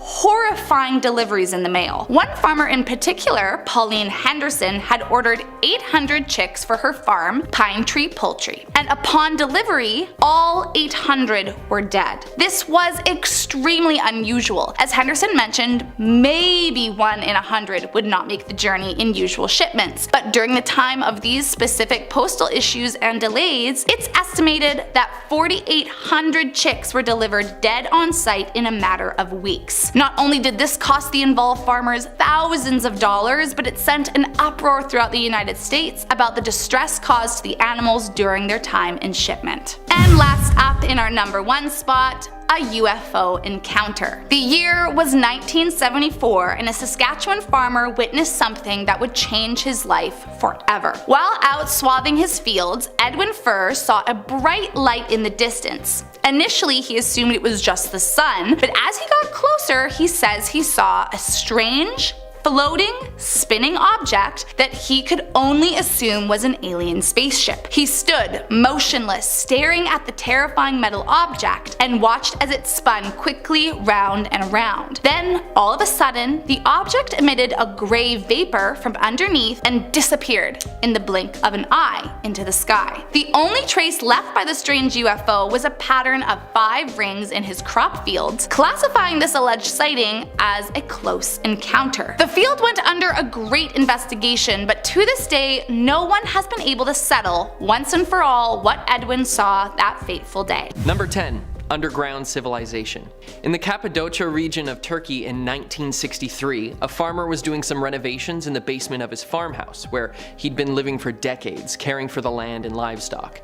horrifying deliveries in the mail. One farmer in particular, Pauline Henderson, had ordered 800 chicks for her farm, Pine Tree Poultry, and upon delivery, all 800 were dead. This was extremely unusual. As Henderson mentioned, maybe 1 in 100 would not make the journey in usual shipments, but during the time of these specific postal issues and delays, it's estimated that 4,800 chicks were delivered dead on site in a matter of weeks. Not only did this cost the involved farmers thousands of dollars, but it sent an uproar throughout the United States about the distress caused to the animals during their time in shipment. And last up in our number 1 spot, a UFO encounter. The year was 1974, and a Saskatchewan farmer witnessed something that would change his life forever. While out swathing his fields, Edwin Furr saw a bright light in the distance. Initially, he assumed it was just the sun, but as he got closer, he says he saw a strange, floating, spinning object that he could only assume was an alien spaceship. He stood motionless, staring at the terrifying metal object, and watched as it spun quickly round and around. Then, all of a sudden, the object emitted a gray vapor from underneath and disappeared in the blink of an eye into the sky. The only trace left by the strange UFO was a pattern of 5 rings in his crop fields, classifying this alleged sighting as a close encounter. The field went under a great investigation, but to this day, no one has been able to settle once and for all what Edwin saw that fateful day. Number 10. Underground civilization. In the Cappadocia region of Turkey in 1963, a farmer was doing some renovations in the basement of his farmhouse, where he'd been living for decades, caring for the land and livestock.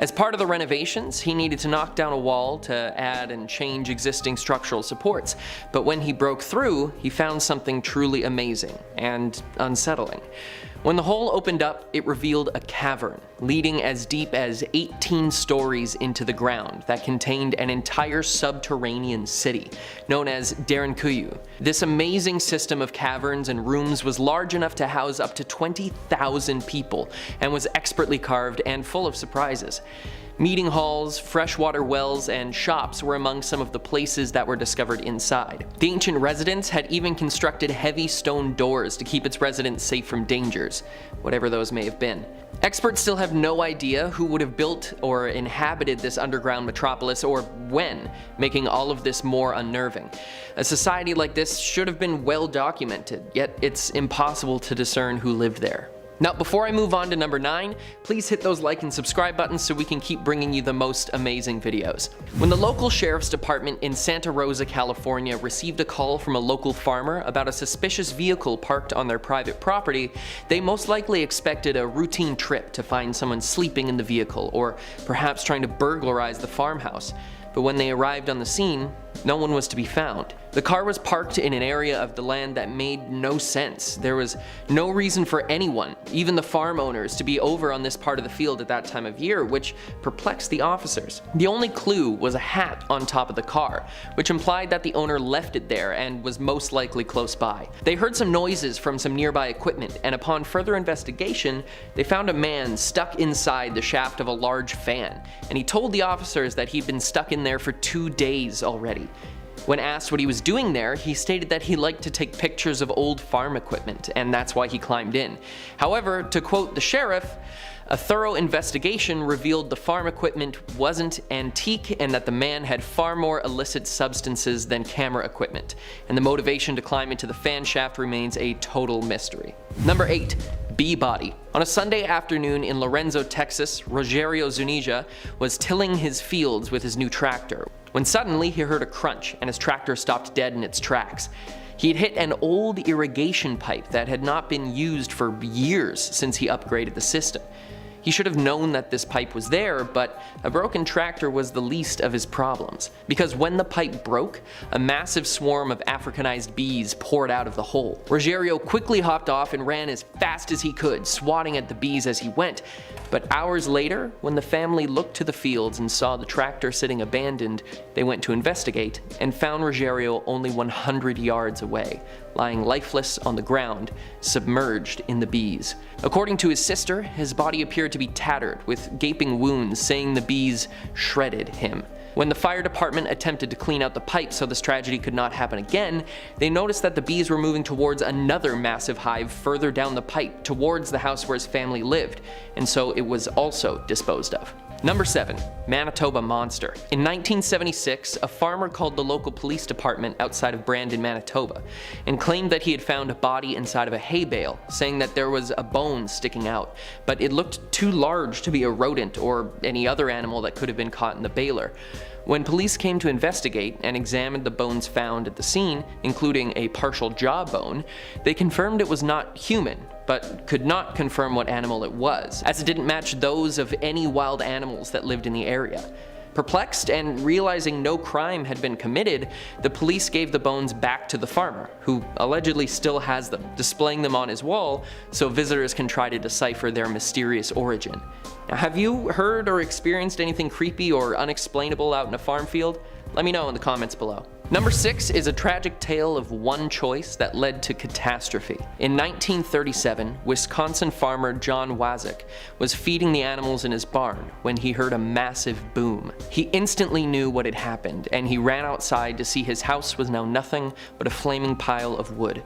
As part of the renovations, he needed to knock down a wall to add and change existing structural supports, but when he broke through, he found something truly amazing and unsettling. When the hole opened up, it revealed a cavern, leading as deep as 18 stories into the ground that contained an entire subterranean city, known as Derinkuyu. This amazing system of caverns and rooms was large enough to house up to 20,000 people, and was expertly carved and full of surprises. Meeting halls, freshwater wells, and shops were among some of the places that were discovered inside. The ancient residents had even constructed heavy stone doors to keep its residents safe from dangers, whatever those may have been. Experts still have no idea who would have built or inhabited this underground metropolis or when, making all of this more unnerving. A society like this should have been well documented, yet it's impossible to discern who lived there. Now, before I move on to number 9, please hit those like and subscribe buttons so we can keep bringing you the most amazing videos. When the local sheriff's department in Santa Rosa, California received a call from a local farmer about a suspicious vehicle parked on their private property, they most likely expected a routine trip to find someone sleeping in the vehicle or perhaps trying to burglarize the farmhouse. But when they arrived on the scene, no one was to be found. The car was parked in an area of the land that made no sense. There was no reason for anyone, even the farm owners, to be over on this part of the field at that time of year, which perplexed the officers. The only clue was a hat on top of the car, which implied that the owner left it there and was most likely close by. They heard some noises from some nearby equipment, and upon further investigation, they found a man stuck inside the shaft of a large fan, and he told the officers that he'd been stuck in there for 2 days already. When asked what he was doing there, he stated that he liked to take pictures of old farm equipment, and that's why he climbed in. However, to quote the sheriff, a thorough investigation revealed the farm equipment wasn't antique and that the man had far more illicit substances than camera equipment, and the motivation to climb into the fan shaft remains a total mystery. Number 8. Bee body. On a Sunday afternoon in Lorenzo, Texas, Rogerio Zuniga was tilling his fields with his new tractor, when suddenly he heard a crunch and his tractor stopped dead in its tracks. He'd hit an old irrigation pipe that had not been used for years since he upgraded the system. He should have known that this pipe was there, but a broken tractor was the least of his problems, because when the pipe broke, a massive swarm of Africanized bees poured out of the hole. Rogerio quickly hopped off and ran as fast as he could, swatting at the bees as he went. But hours later, when the family looked to the fields and saw the tractor sitting abandoned, they went to investigate and found Rogerio only 100 yards away, lying lifeless on the ground, submerged in the bees. According to his sister, his body appeared to be tattered, with gaping wounds, saying the bees shredded him. When the fire department attempted to clean out the pipe so this tragedy could not happen again, they noticed that the bees were moving towards another massive hive further down the pipe, towards the house where his family lived, and so it was also disposed of. Number 7. Manitoba Monster. In 1976, a farmer called the local police department outside of Brandon, Manitoba, and claimed that he had found a body inside of a hay bale, saying that there was a bone sticking out, but it looked too large to be a rodent or any other animal that could have been caught in the baler. When police came to investigate and examined the bones found at the scene, including a partial jawbone, they confirmed it was not human, but could not confirm what animal it was, as it didn't match those of any wild animals that lived in the area. Perplexed and realizing no crime had been committed, the police gave the bones back to the farmer, who allegedly still has them, displaying them on his wall so visitors can try to decipher their mysterious origin. Now, have you heard or experienced anything creepy or unexplainable out in a farm field? Let me know in the comments below. Number 6 is a tragic tale of one choice that led to catastrophe. In 1937, Wisconsin farmer John Wazik was feeding the animals in his barn when he heard a massive boom. He instantly knew what had happened, and he ran outside to see his house was now nothing but a flaming pile of wood.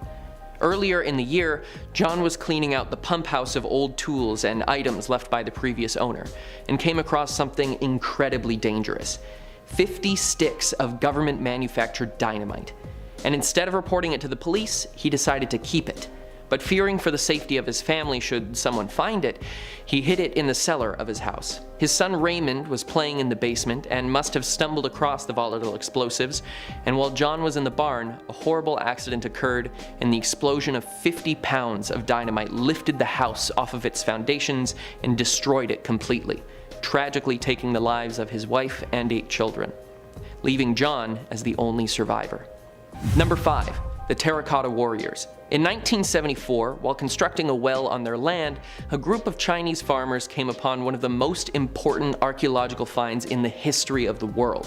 Earlier in the year, John was cleaning out the pump house of old tools and items left by the previous owner, and came across something incredibly dangerous. 50 sticks of government-manufactured dynamite. And instead of reporting it to the police, he decided to keep it. But fearing for the safety of his family should someone find it, he hid it in the cellar of his house. His son Raymond was playing in the basement and must have stumbled across the volatile explosives, and while John was in the barn, a horrible accident occurred, and the explosion of 50 pounds of dynamite lifted the house off of its foundations and destroyed it completely, tragically taking the lives of his wife and 8 children, leaving John as the only survivor. Number 5. The Terracotta Warriors. In 1974, while constructing a well on their land, a group of Chinese farmers came upon one of the most important archaeological finds in the history of the world.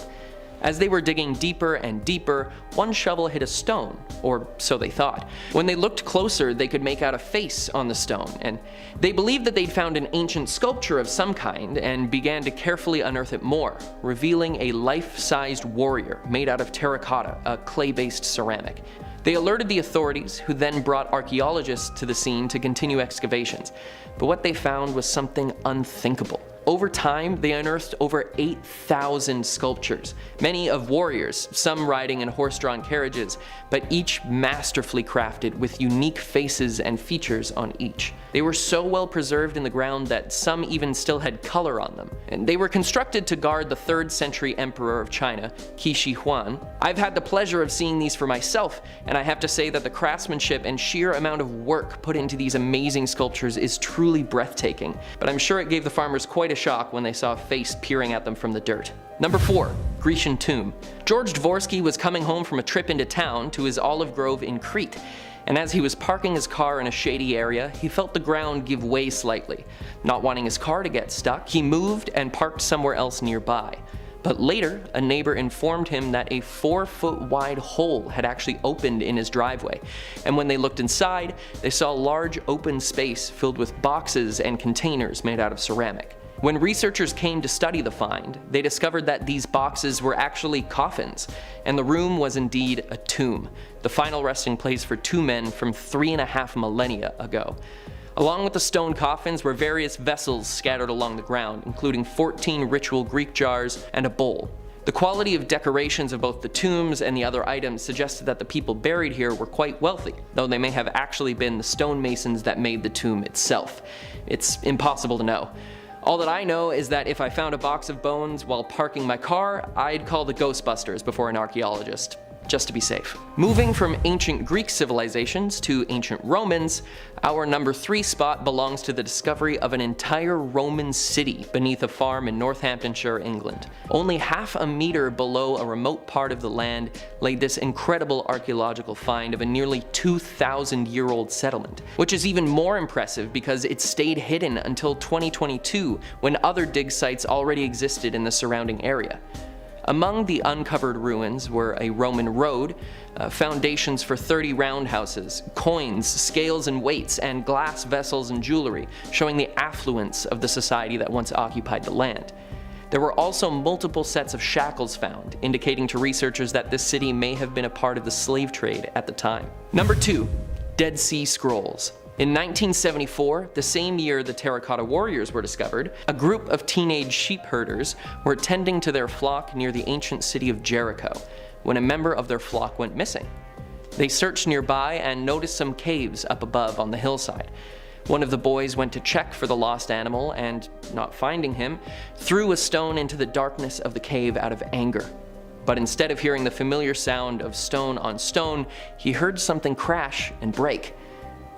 As they were digging deeper and deeper, one shovel hit a stone, or so they thought. When they looked closer, they could make out a face on the stone, and they believed that they'd found an ancient sculpture of some kind and began to carefully unearth it more, revealing a life-sized warrior made out of terracotta, a clay-based ceramic. They alerted the authorities, who then brought archaeologists to the scene to continue excavations, but what they found was something unthinkable. Over time, they unearthed over 8,000 sculptures, many of warriors, some riding in horse-drawn carriages, but each masterfully crafted with unique faces and features on each. They were so well preserved in the ground that some even still had color on them, and they were constructed to guard the 3rd century emperor of China, Qi Shi Huang. I've had the pleasure of seeing these for myself, and I have to say that the craftsmanship and sheer amount of work put into these amazing sculptures is truly breathtaking, but I'm sure it gave the farmers quite a shock when they saw a face peering at them from the dirt. Number 4. Grecian Tomb. George Dvorsky was coming home from a trip into town to his olive grove in Crete, and as he was parking his car in a shady area, he felt the ground give way slightly. Not wanting his car to get stuck, he moved and parked somewhere else nearby. But later, a neighbor informed him that a 4-foot wide hole had actually opened in his driveway, and when they looked inside, they saw a large open space filled with boxes and containers made out of ceramic. When researchers came to study the find, they discovered that these boxes were actually coffins, and the room was indeed a tomb, the final resting place for 2 men from 3.5 millennia ago. Along with the stone coffins were various vessels scattered along the ground, including 14 ritual Greek jars and a bowl. The quality of decorations of both the tombs and the other items suggested that the people buried here were quite wealthy, though they may have actually been the stonemasons that made the tomb itself. It's impossible to know. All that I know is that if I found a box of bones while parking my car, I'd call the Ghostbusters before an archaeologist, just to be safe. Moving from ancient Greek civilizations to ancient Romans, our number 3 spot belongs to the discovery of an entire Roman city beneath a farm in Northamptonshire, England. Only half a meter below a remote part of the land lay this incredible archaeological find of a nearly 2,000-year-old settlement, which is even more impressive because it stayed hidden until 2022, when other dig sites already existed in the surrounding area. Among the uncovered ruins were a Roman road, foundations for 30 roundhouses, coins, scales and weights, and glass vessels and jewelry, showing the affluence of the society that once occupied the land. There were also multiple sets of shackles found, indicating to researchers that this city may have been a part of the slave trade at the time. Number 2. Dead Sea Scrolls. In 1974, the same year the Terracotta Warriors were discovered, a group of teenage sheep herders were tending to their flock near the ancient city of Jericho, when a member of their flock went missing. They searched nearby and noticed some caves up above on the hillside. One of the boys went to check for the lost animal and, not finding him, threw a stone into the darkness of the cave out of anger. But instead of hearing the familiar sound of stone on stone, he heard something crash and break.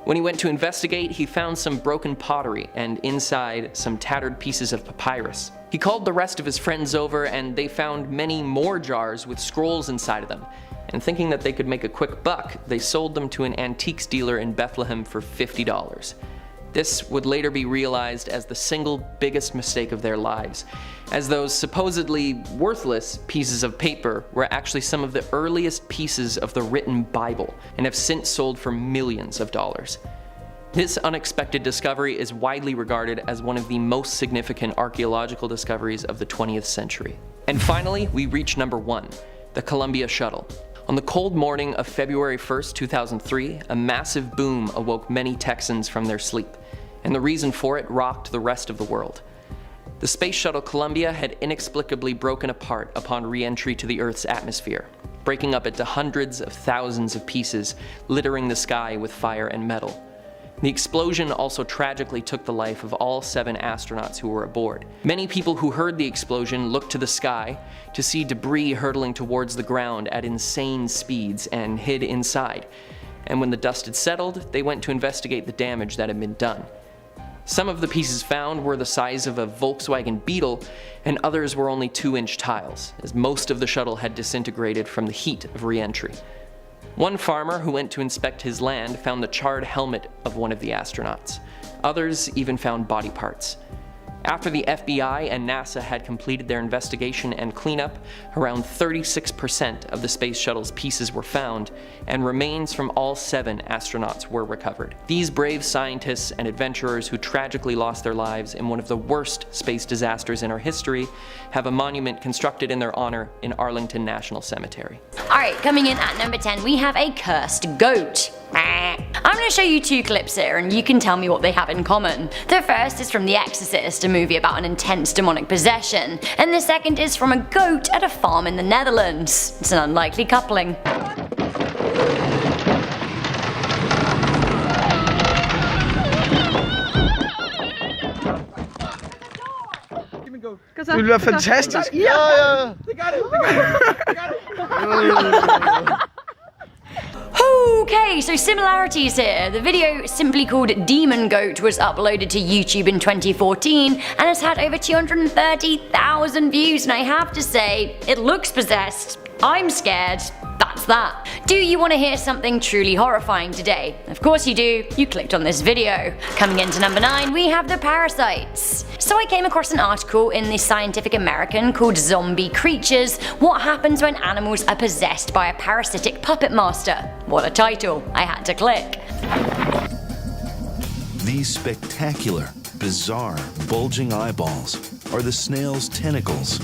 When he went to investigate, he found some broken pottery and inside some tattered pieces of papyrus. He called the rest of his friends over and they found many more jars with scrolls inside of them. And thinking that they could make a quick buck, they sold them to an antiques dealer in Bethlehem for $50. This would later be realized as the single biggest mistake of their lives, as those supposedly worthless pieces of paper were actually some of the earliest pieces of the written Bible and have since sold for millions of dollars. This unexpected discovery is widely regarded as one of the most significant archaeological discoveries of the 20th century. And finally, we reach number 1, the Columbia Shuttle. On the cold morning of February 1st, 2003, a massive boom awoke many Texans from their sleep, and the reason for it rocked the rest of the world. The space shuttle Columbia had inexplicably broken apart upon re-entry to the Earth's atmosphere, breaking up into hundreds of thousands of pieces, littering the sky with fire and metal. The explosion also tragically took the life of all 7 astronauts who were aboard. Many people who heard the explosion looked to the sky to see debris hurtling towards the ground at insane speeds and hid inside. And when the dust had settled, they went to investigate the damage that had been done. Some of the pieces found were the size of a Volkswagen Beetle, and others were only 2-inch tiles, as most of the shuttle had disintegrated from the heat of re-entry. One farmer who went to inspect his land found the charred helmet of one of the astronauts. Others even found body parts. After the FBI and NASA had completed their investigation and cleanup, around 36% of the space shuttle's pieces were found, and remains from all 7 astronauts were recovered. These brave scientists and adventurers who tragically lost their lives in one of the worst space disasters in our history have a monument constructed in their honor in Arlington National Cemetery. Alright, coming in at number 10, we have a cursed goat. I'm going to show you 2 clips here and you can tell me what they have in common. The first is from The Exorcist, a movie about an intense demonic possession, and the second is from a goat at a farm in the Netherlands. It's an unlikely coupling. Det ville være fantastisk. Ja. Okay, so similarities here. The video, simply called Demon Goat, was uploaded to YouTube in 2014 and has had over 230,000 views, and I have to say, it looks possessed. I'm scared. That's that. Do you want to hear something truly horrifying today? Of course you do. You clicked on this video. Coming into number 9, we have the parasites. So I came across an article in the Scientific American called Zombie Creatures: What Happens When Animals Are Possessed by a Parasitic Puppet Master. What a title. I had to click. These spectacular, bizarre, bulging eyeballs are the snail's tentacles.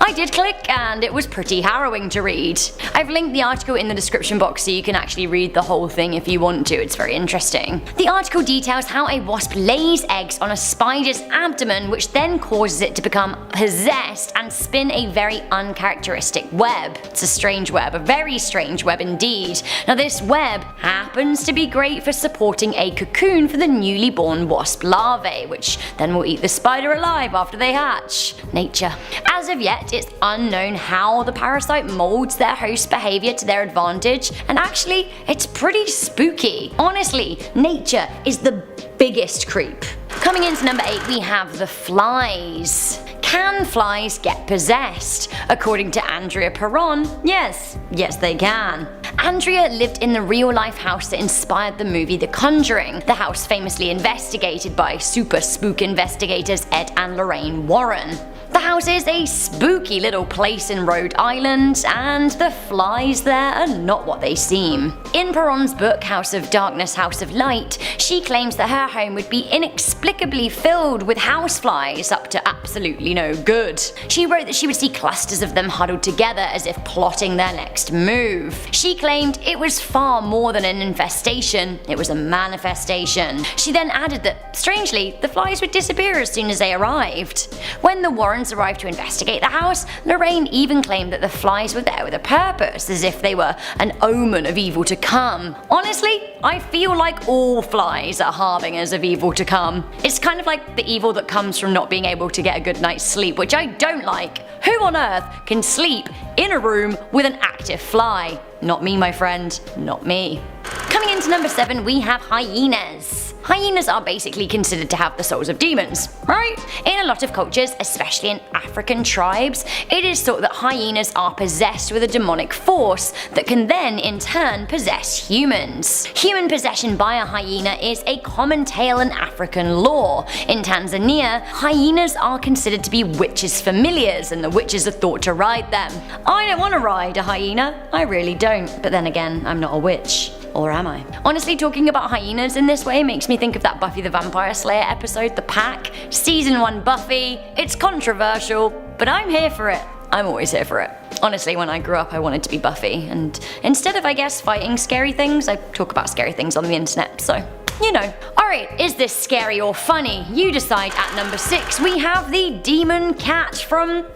I did click and it was pretty harrowing to read. I've linked the article in the description box so you can actually read the whole thing if you want to, it's very interesting. The article details how a wasp lays eggs on a spider's abdomen, which then causes it to become possessed and spin a very uncharacteristic web. It's a strange web, a very strange web indeed. Now this web happens to be great for supporting a cocoon for the newly born wasp larvae, which then will eat the spider alive after they hatch. Nature. As of yet, it's unknown how the parasite molds their host behavior to their advantage, and actually, it's pretty spooky. Honestly, nature is the biggest creep. Coming into number 8, we have the flies. Can flies get possessed? According to Andrea Perron, yes they can. Andrea lived in the real-life house that inspired the movie The Conjuring, the house famously investigated by super spook investigators Ed and Lorraine Warren. The house is a spooky little place in Rhode Island, and the flies there are not what they seem. In Perron's book House of Darkness, House of Light, she claims that her home would be inexplicably filled with houseflies up to absolutely no good. She wrote that she would see clusters of them huddled together as if plotting their next move. She claimed it was far more than an infestation, it was a manifestation. She then added that, strangely, the flies would disappear as soon as they arrived. When the Warrens arrived to investigate the house, Lorraine even claimed that the flies were there with a purpose, as if they were an omen of evil to come. Honestly, I feel like all flies are harbingers of evil to come. It's kind of like the evil that comes from not being able to get a good night's sleep, which I don't like. Who on earth can sleep in a room with an active fly? Not me, my friend, not me. Coming into number 7, we have hyenas. Hyenas are basically considered to have the souls of demons, right? In a lot of cultures, especially in African tribes, it is thought that hyenas are possessed with a demonic force that can then in turn possess humans. Human possession by a hyena is a common tale in African lore. In Tanzania, hyenas are considered to be witches' familiars and the witches are thought to ride them. I don't want to ride a hyena, I really don't, but then again, I'm not a witch. Or am I? Honestly, talking about hyenas in this way makes me think of that Buffy the Vampire Slayer episode, The Pack. Season 1 Buffy. It's controversial, but I'm here for it. I'm always here for it. Honestly, when I grew up, I wanted to be Buffy, and instead of, I guess, fighting scary things, I talk about scary things on the internet, so you know. Alright, is this scary or funny? You decide. At number 6, we have the demon cat from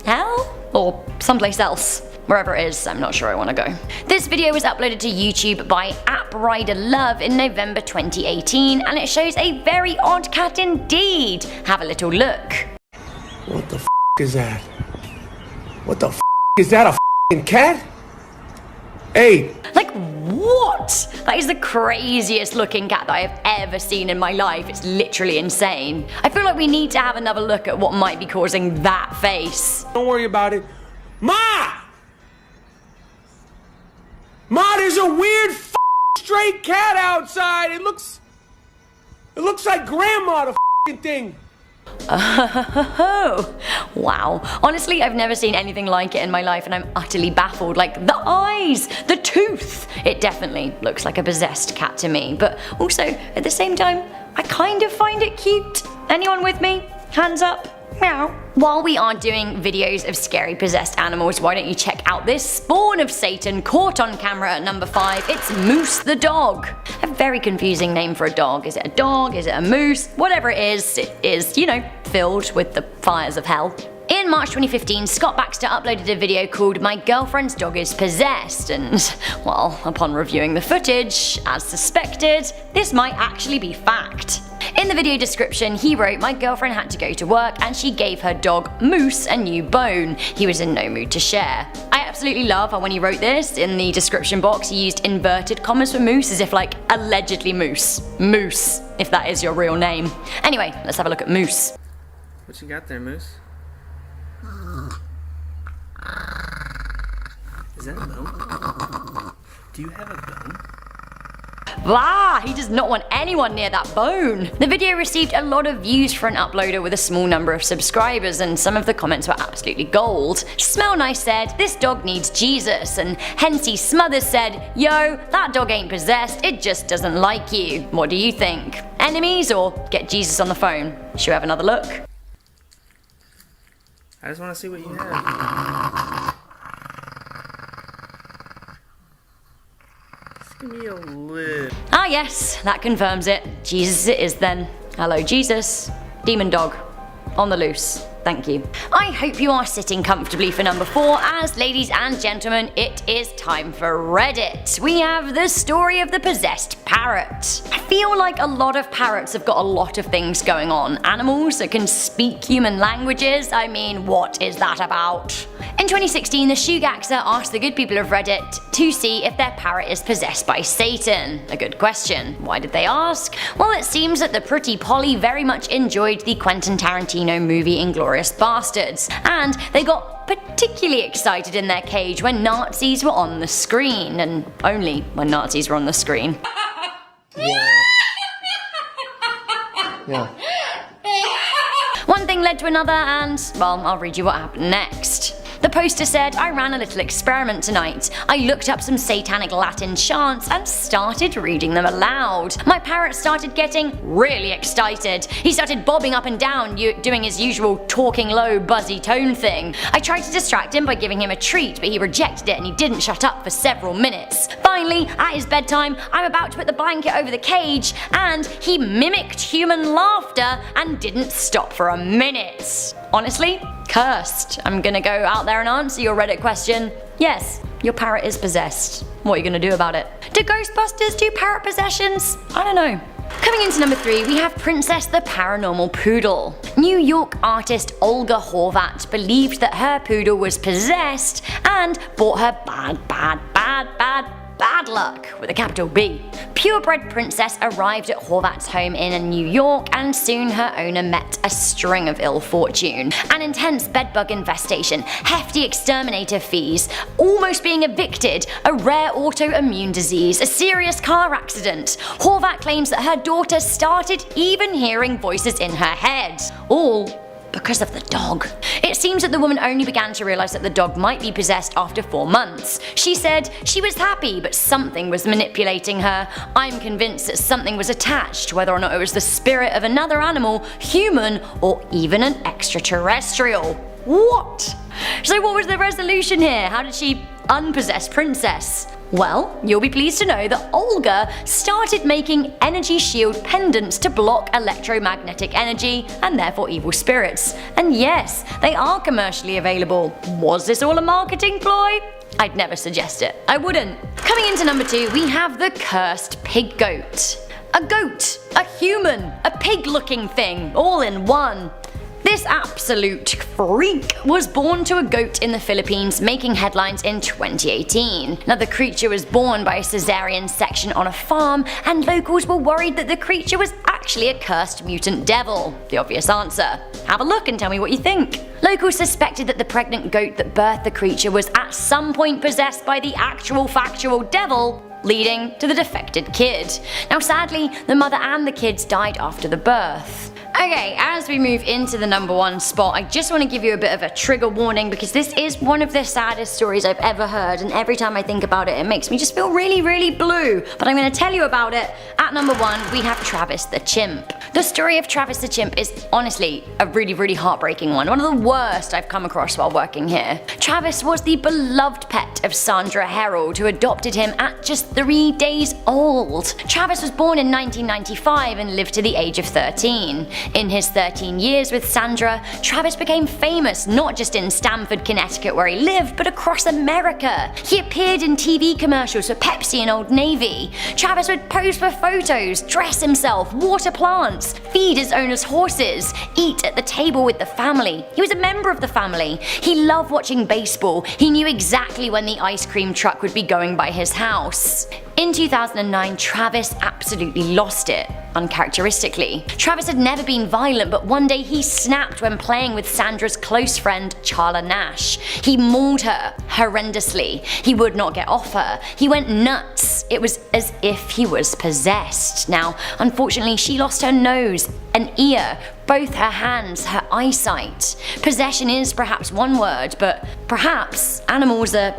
hell? Or someplace else. Wherever it is, I'm not sure I want to go. This video was uploaded to YouTube by AppRiderLove in November 2018, and it shows a very odd cat indeed. Have a little look. What the f is that? What the f is that, a f***ing cat? Hey! Like, what? That is the craziest looking cat that I have ever seen in my life. It's literally insane. I feel like we need to have another look at what might be causing that face. Don't worry about it. Ma! Ma, there's a weird stray cat outside. It looks like grandma, the f***ing thing. Oh, wow. Honestly, I've never seen anything like it in my life and I'm utterly baffled. Like, the eyes, the tooth. It definitely looks like a possessed cat to me, but also, at the same time, I kind of find it cute. Anyone with me? Hands up. Meow. While we are doing videos of scary possessed animals, why don't you check out this spawn of Satan caught on camera at number 5. It's Moose the dog. A very confusing name for a dog. Is it a dog? Is it a moose? Whatever it is, you know, filled with the fires of hell. In March 2015, Scott Baxter uploaded a video called My Girlfriend's Dog is Possessed, and, well, upon reviewing the footage, as suspected, this might actually be fact. In the video description, he wrote, my girlfriend had to go to work and she gave her dog Moose a new bone. He was in no mood to share. I absolutely love how when he wrote this, in the description box he used inverted commas for Moose as if like, allegedly Moose. Moose, if that is your real name. Anyway, let's have a look at Moose. What you got there, Moose? Is that a bone? Do you have a bone? Blah! He does not want anyone near that bone! The video received a lot of views for an uploader with a small number of subscribers, and some of the comments were absolutely gold. Smell Nice said, this dog needs Jesus, and Hensy Smothers said, yo, that dog ain't possessed, it just doesn't like you. What do you think? Enemies or get Jesus on the phone? Should we have another look? I just want to see what you have. Just give me a lid. Ah yes, that confirms it. Jesus it is then. Hello Jesus. Demon dog. On the loose. Thank you. I hope you are sitting comfortably for number 4, as ladies and gentlemen, it is time for Reddit. We have the story of the possessed parrot. I feel like a lot of parrots have got a lot of things going on. Animals that can speak human languages, I mean, what is that about? In 2016, the Shoegaxer asked the good people of Reddit to see if their parrot is possessed by Satan. A good question. Why did they ask? Well, it seems that the pretty Polly very much enjoyed the Quentin Tarantino movie Inglourious Bastards, and they got particularly excited in their cage when Nazis were on the screen, and only when Nazis were on the screen. Yeah. One thing led to another, and, well, I'll read you what happened next. The poster said, I ran a little experiment tonight. I looked up some satanic Latin chants and started reading them aloud. My parrot started getting really excited. He started bobbing up and down, doing his usual talking low, buzzy tone thing. I tried to distract him by giving him a treat, but he rejected it and he didn't shut up for several minutes. Finally, at his bedtime, I'm about to put the blanket over the cage, and he mimicked human laughter and didn't stop for a minute. Honestly, cursed. I'm gonna go out there and answer your Reddit question. Yes, your parrot is possessed. What are you gonna do about it? Do Ghostbusters do parrot possessions? I don't know. Coming into number 3, we have Princess the Paranormal Poodle. New York artist Olga Horvat believed that her poodle was possessed and bought her bad bad luck with a capital B. Purebred Princess arrived at Horvat's home in New York, and soon her owner met a string of ill fortune. An intense bedbug infestation, hefty exterminator fees, almost being evicted, a rare autoimmune disease, a serious car accident. Horvat claims that her daughter started even hearing voices in her head. All because of the dog. It seems that the woman only began to realize that the dog might be possessed after 4 months. She said she was happy, but something was manipulating her. I'm convinced that something was attached, whether or not it was the spirit of another animal, human, or even an extraterrestrial. What? So what was the resolution here? How did she unpossess Princess? Well, you'll be pleased to know that Olga started making energy shield pendants to block electromagnetic energy and therefore evil spirits. And yes, they are commercially available. Was this all a marketing ploy? I'd never suggest it. I wouldn't. Coming into number 2, we have the cursed pig goat. A goat, a human, a pig-looking thing, all in one. This absolute freak was born to a goat in the Philippines, making headlines in 2018. Now, the creature was born by a cesarean section on a farm, and locals were worried that the creature was actually a cursed mutant devil. The obvious answer. Have a look and tell me what you think. Locals suspected that the pregnant goat that birthed the creature was at some point possessed by the actual factual devil, leading to the defected kid. Now, sadly, the mother and the kids died after the birth. Okay, as we move into the number 1 spot, I just want to give you a bit of a trigger warning because this is one of the saddest stories I've ever heard, and every time I think about it, it makes me just feel really, really blue. But I'm going to tell you about it. At number 1, we have Travis the chimp. The story of Travis the chimp is honestly a really, really heartbreaking one of the worst I've come across while working here. Travis was the beloved pet of Sandra Herold, who adopted him at just 3 days old. Travis was born in 1995 and lived to the age of 13. In his 13 years with Sandra, Travis became famous not just in Stamford, Connecticut where he lived, but across America. He appeared in TV commercials for Pepsi and Old Navy. Travis would pose for photos, dress himself, water plants, feed his owner's horses, eat at the table with the family. He was a member of the family. He loved watching baseball. He knew exactly when the ice cream truck would be going by his house. In 2009, Travis absolutely lost it, uncharacteristically. Travis had never been violent, but one day he snapped when playing with Sandra's close friend, Charla Nash. He mauled her horrendously. He would not get off her. He went nuts. It was as if he was possessed. Now, unfortunately, she lost her nose, an ear, both her hands, her eyesight. Possession is perhaps one word, but perhaps animals are,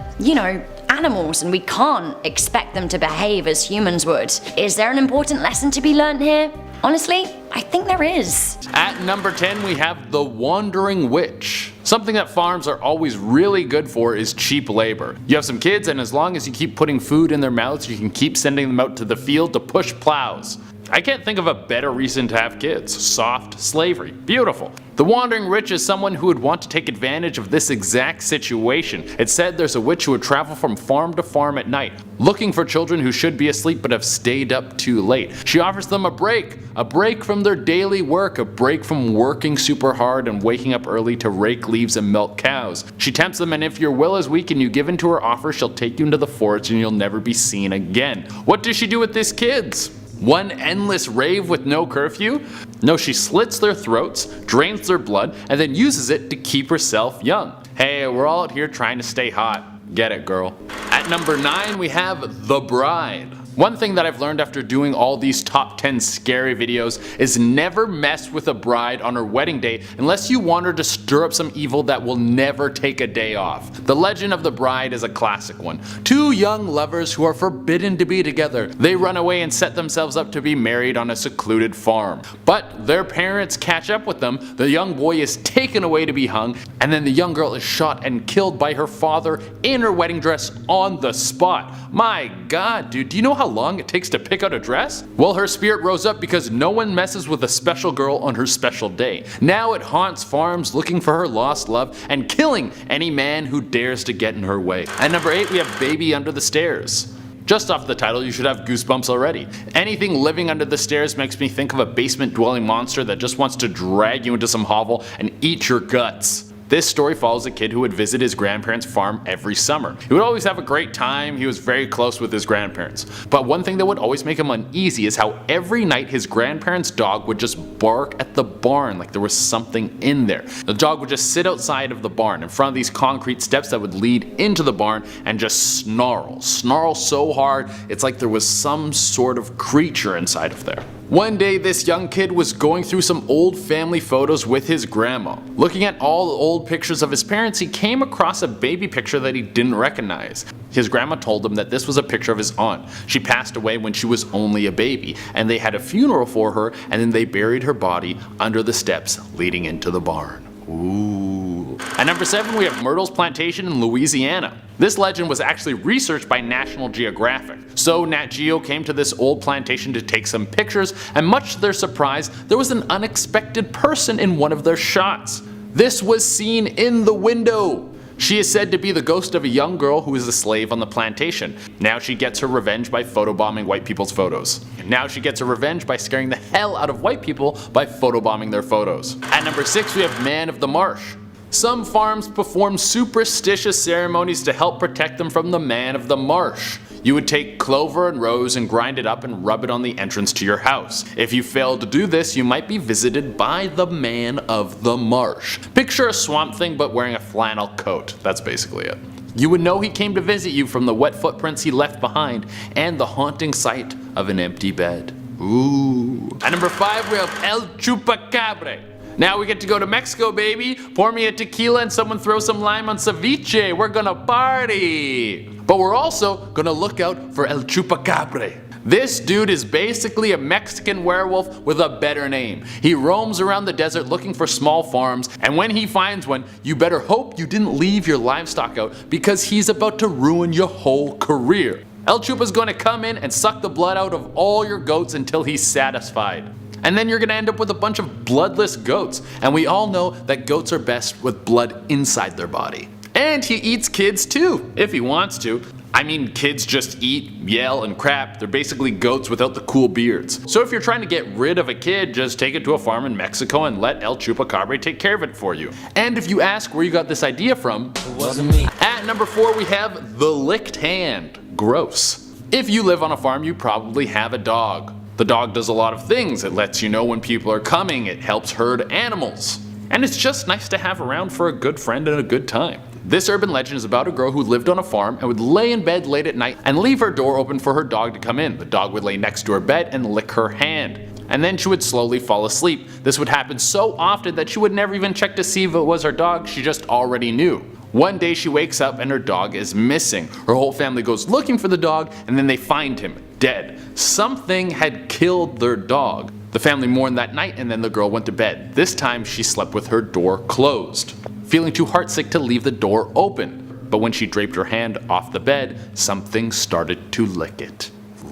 animals, and we can't expect them to behave as humans would. Is there an important lesson to be learned here? Honestly, I think there is. At number 10, we have the Wandering Witch. Something that farms are always really good for is cheap labor. You have some kids, and as long as you keep putting food in their mouths, you can keep sending them out to the field to push plows. I can't think of a better reason to have kids. Soft slavery. Beautiful. The Wandering Witch is someone who would want to take advantage of this exact situation. It's said there's a witch who would travel from farm to farm at night, looking for children who should be asleep but have stayed up too late. She offers them a break from their daily work, a break from working super hard and waking up early to rake leaves and milk cows. She tempts them, and if your will is weak and you give in to her offer, she'll take you into the forest and you'll never be seen again. What does she do with these kids? One endless rave with no curfew? No, she slits their throats, drains their blood, and then uses it to keep herself young. Hey, we're all out here trying to stay hot. Get it, girl. At number 9, we have The Bride. One thing that I've learned after doing all these top 10 scary videos is never mess with a bride on her wedding day unless you want her to stir up some evil that will never take a day off. The legend of the bride is a classic one. 2 young lovers who are forbidden to be together. They run away and set themselves up to be married on a secluded farm. But their parents catch up with them, the young boy is taken away to be hung, and then the young girl is shot and killed by her father in her wedding dress on the spot. My god, dude, do you know how long it takes to pick out a dress? Well, her spirit rose up because no one messes with a special girl on her special day. Now it haunts farms looking for her lost love and killing any man who dares to get in her way. At number 8, we have Baby Under the Stairs. Just off the title, you should have goosebumps already. Anything living under the stairs makes me think of a basement dwelling monster that just wants to drag you into some hovel and eat your guts. This story follows a kid who would visit his grandparents' farm every summer. He would always have a great time, he was very close with his grandparents. But one thing that would always make him uneasy is how every night his grandparents' dog would just bark at the barn like there was something in there. The dog would just sit outside of the barn in front of these concrete steps that would lead into the barn and just snarl so hard it's like there was some sort of creature inside of there. One day this young kid was going through some old family photos with his grandma. Looking at all the old pictures of his parents, he came across a baby picture that he didn't recognize. His grandma told him that this was a picture of his aunt. She passed away when she was only a baby, and they had a funeral for her, and then they buried her body under the steps leading into the barn. Ooh. At number 7 we have Myrtle's Plantation in Louisiana. This legend was actually researched by National Geographic. So Nat Geo came to this old plantation to take some pictures, and much to their surprise, there was an unexpected person in one of their shots. This was seen in the window. She is said to be the ghost of a young girl who is a slave on the plantation. Now she gets her revenge by photobombing white people's photos. Now she gets her revenge by scaring the hell out of white people by photobombing their photos. At number 6 we have Man of the Marsh. Some farms perform superstitious ceremonies to help protect them from the Man of the Marsh. You would take clover and rose and grind it up and rub it on the entrance to your house. If you failed to do this, you might be visited by the Man of the Marsh. Picture a Swamp Thing but wearing a flannel coat. That's basically it. You would know he came to visit you from the wet footprints he left behind and the haunting sight of an empty bed. Ooh. At number 5 we have El Chupacabra. Now we get to go to Mexico, baby. Pour me a tequila and someone throw some lime on ceviche. We're gonna party. But we're also gonna look out for El Chupacabra. This dude is basically a Mexican werewolf with a better name. He roams around the desert looking for small farms, and when he finds one, you better hope you didn't leave your livestock out because he's about to ruin your whole career. El Chupa's gonna come in and suck the blood out of all your goats until he's satisfied. And then you're gonna end up with a bunch of bloodless goats, and we all know that goats are best with blood inside their body. And he eats kids too, if he wants to. I mean, kids just eat, yell, and crap. They're basically goats without the cool beards. So if you're trying to get rid of a kid, just take it to a farm in Mexico and let El Chupacabra take care of it for you. And if you ask where you got this idea from, it wasn't me. At number 4 we have the licked hand. Gross. If you live on a farm, you probably have a dog. The dog does a lot of things. It lets you know when people are coming, it helps herd animals. And it's just nice to have around for a good friend and a good time. This urban legend is about a girl who lived on a farm and would lay in bed late at night and leave her door open for her dog to come in. The dog would lay next to her bed and lick her hand. And then she would slowly fall asleep. This would happen so often that she would never even check to see if it was her dog, she just already knew. One day she wakes up and her dog is missing. Her whole family goes looking for the dog and then they find him dead. Something had killed their dog. The family mourned that night and then the girl went to bed. This time she slept with her door closed, feeling too heartsick to leave the door open. But when she draped her hand off the bed, something started to lick it.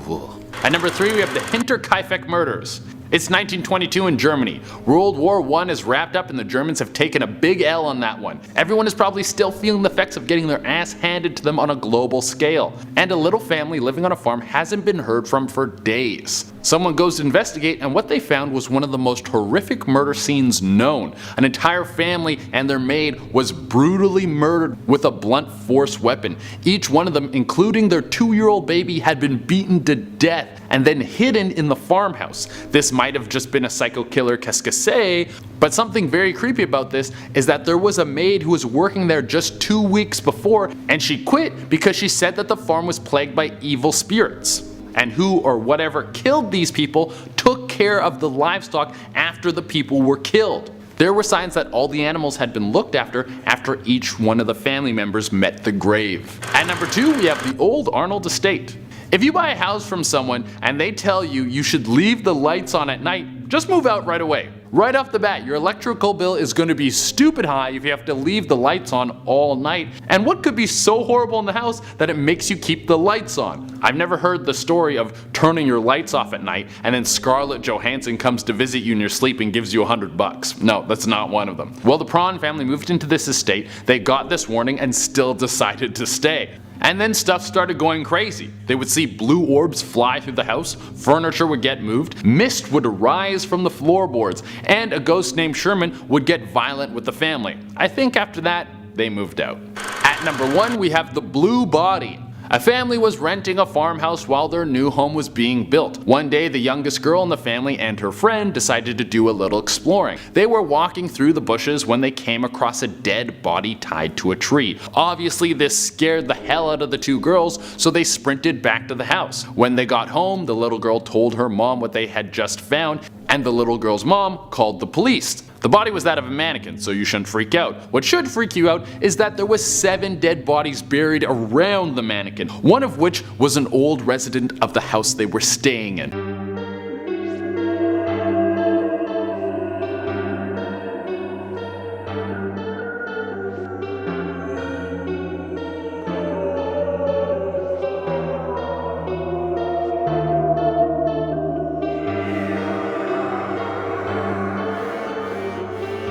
Ugh. At number 3 we have the Hinterkaifeck murders. It's 1922 in Germany. World War I is wrapped up and the Germans have taken a big L on that one. Everyone is probably still feeling the effects of getting their ass handed to them on a global scale. And a little family living on a farm hasn't been heard from for days. Someone goes to investigate and what they found was one of the most horrific murder scenes known. An entire family and their maid was brutally murdered with a blunt force weapon. Each one of them, including their 2-year-old baby, had been beaten to death and then hidden in the farmhouse. This might have just been a psycho killer cascase, but something very creepy about this is that there was a maid who was working there just 2 weeks before and she quit because she said that the farm was plagued by evil spirits. And who or whatever killed these people took care of the livestock after the people were killed. There were signs that all the animals had been looked after each one of the family members met the grave. At number 2 we have the Old Arnold Estate. If you buy a house from someone and they tell you you should leave the lights on at night, just move out right away. Right off the bat, your electrical bill is going to be stupid high if you have to leave the lights on all night. And what could be so horrible in the house that it makes you keep the lights on? I've never heard the story of turning your lights off at night and then Scarlett Johansson comes to visit you in your sleep and gives you $100. No, that's not one of them. Well, the Prawn family moved into this estate, they got this warning and still decided to stay. And then stuff started going crazy. They would see blue orbs fly through the house, furniture would get moved, mist would arise from the floorboards, and a ghost named Sherman would get violent with the family. I think after that, they moved out. At number 1, we have the blue body. A family was renting a farmhouse while their new home was being built. One day, the youngest girl in the family and her friend decided to do a little exploring. They were walking through the bushes when they came across a dead body tied to a tree. Obviously, this scared the hell out of the two girls, so they sprinted back to the house. When they got home, the little girl told her mom what they had just found, and the little girl's mom called the police. The body was that of a mannequin, so you shouldn't freak out. What should freak you out is that there was 7 dead bodies buried around the mannequin, one of which was an old resident of the house they were staying in.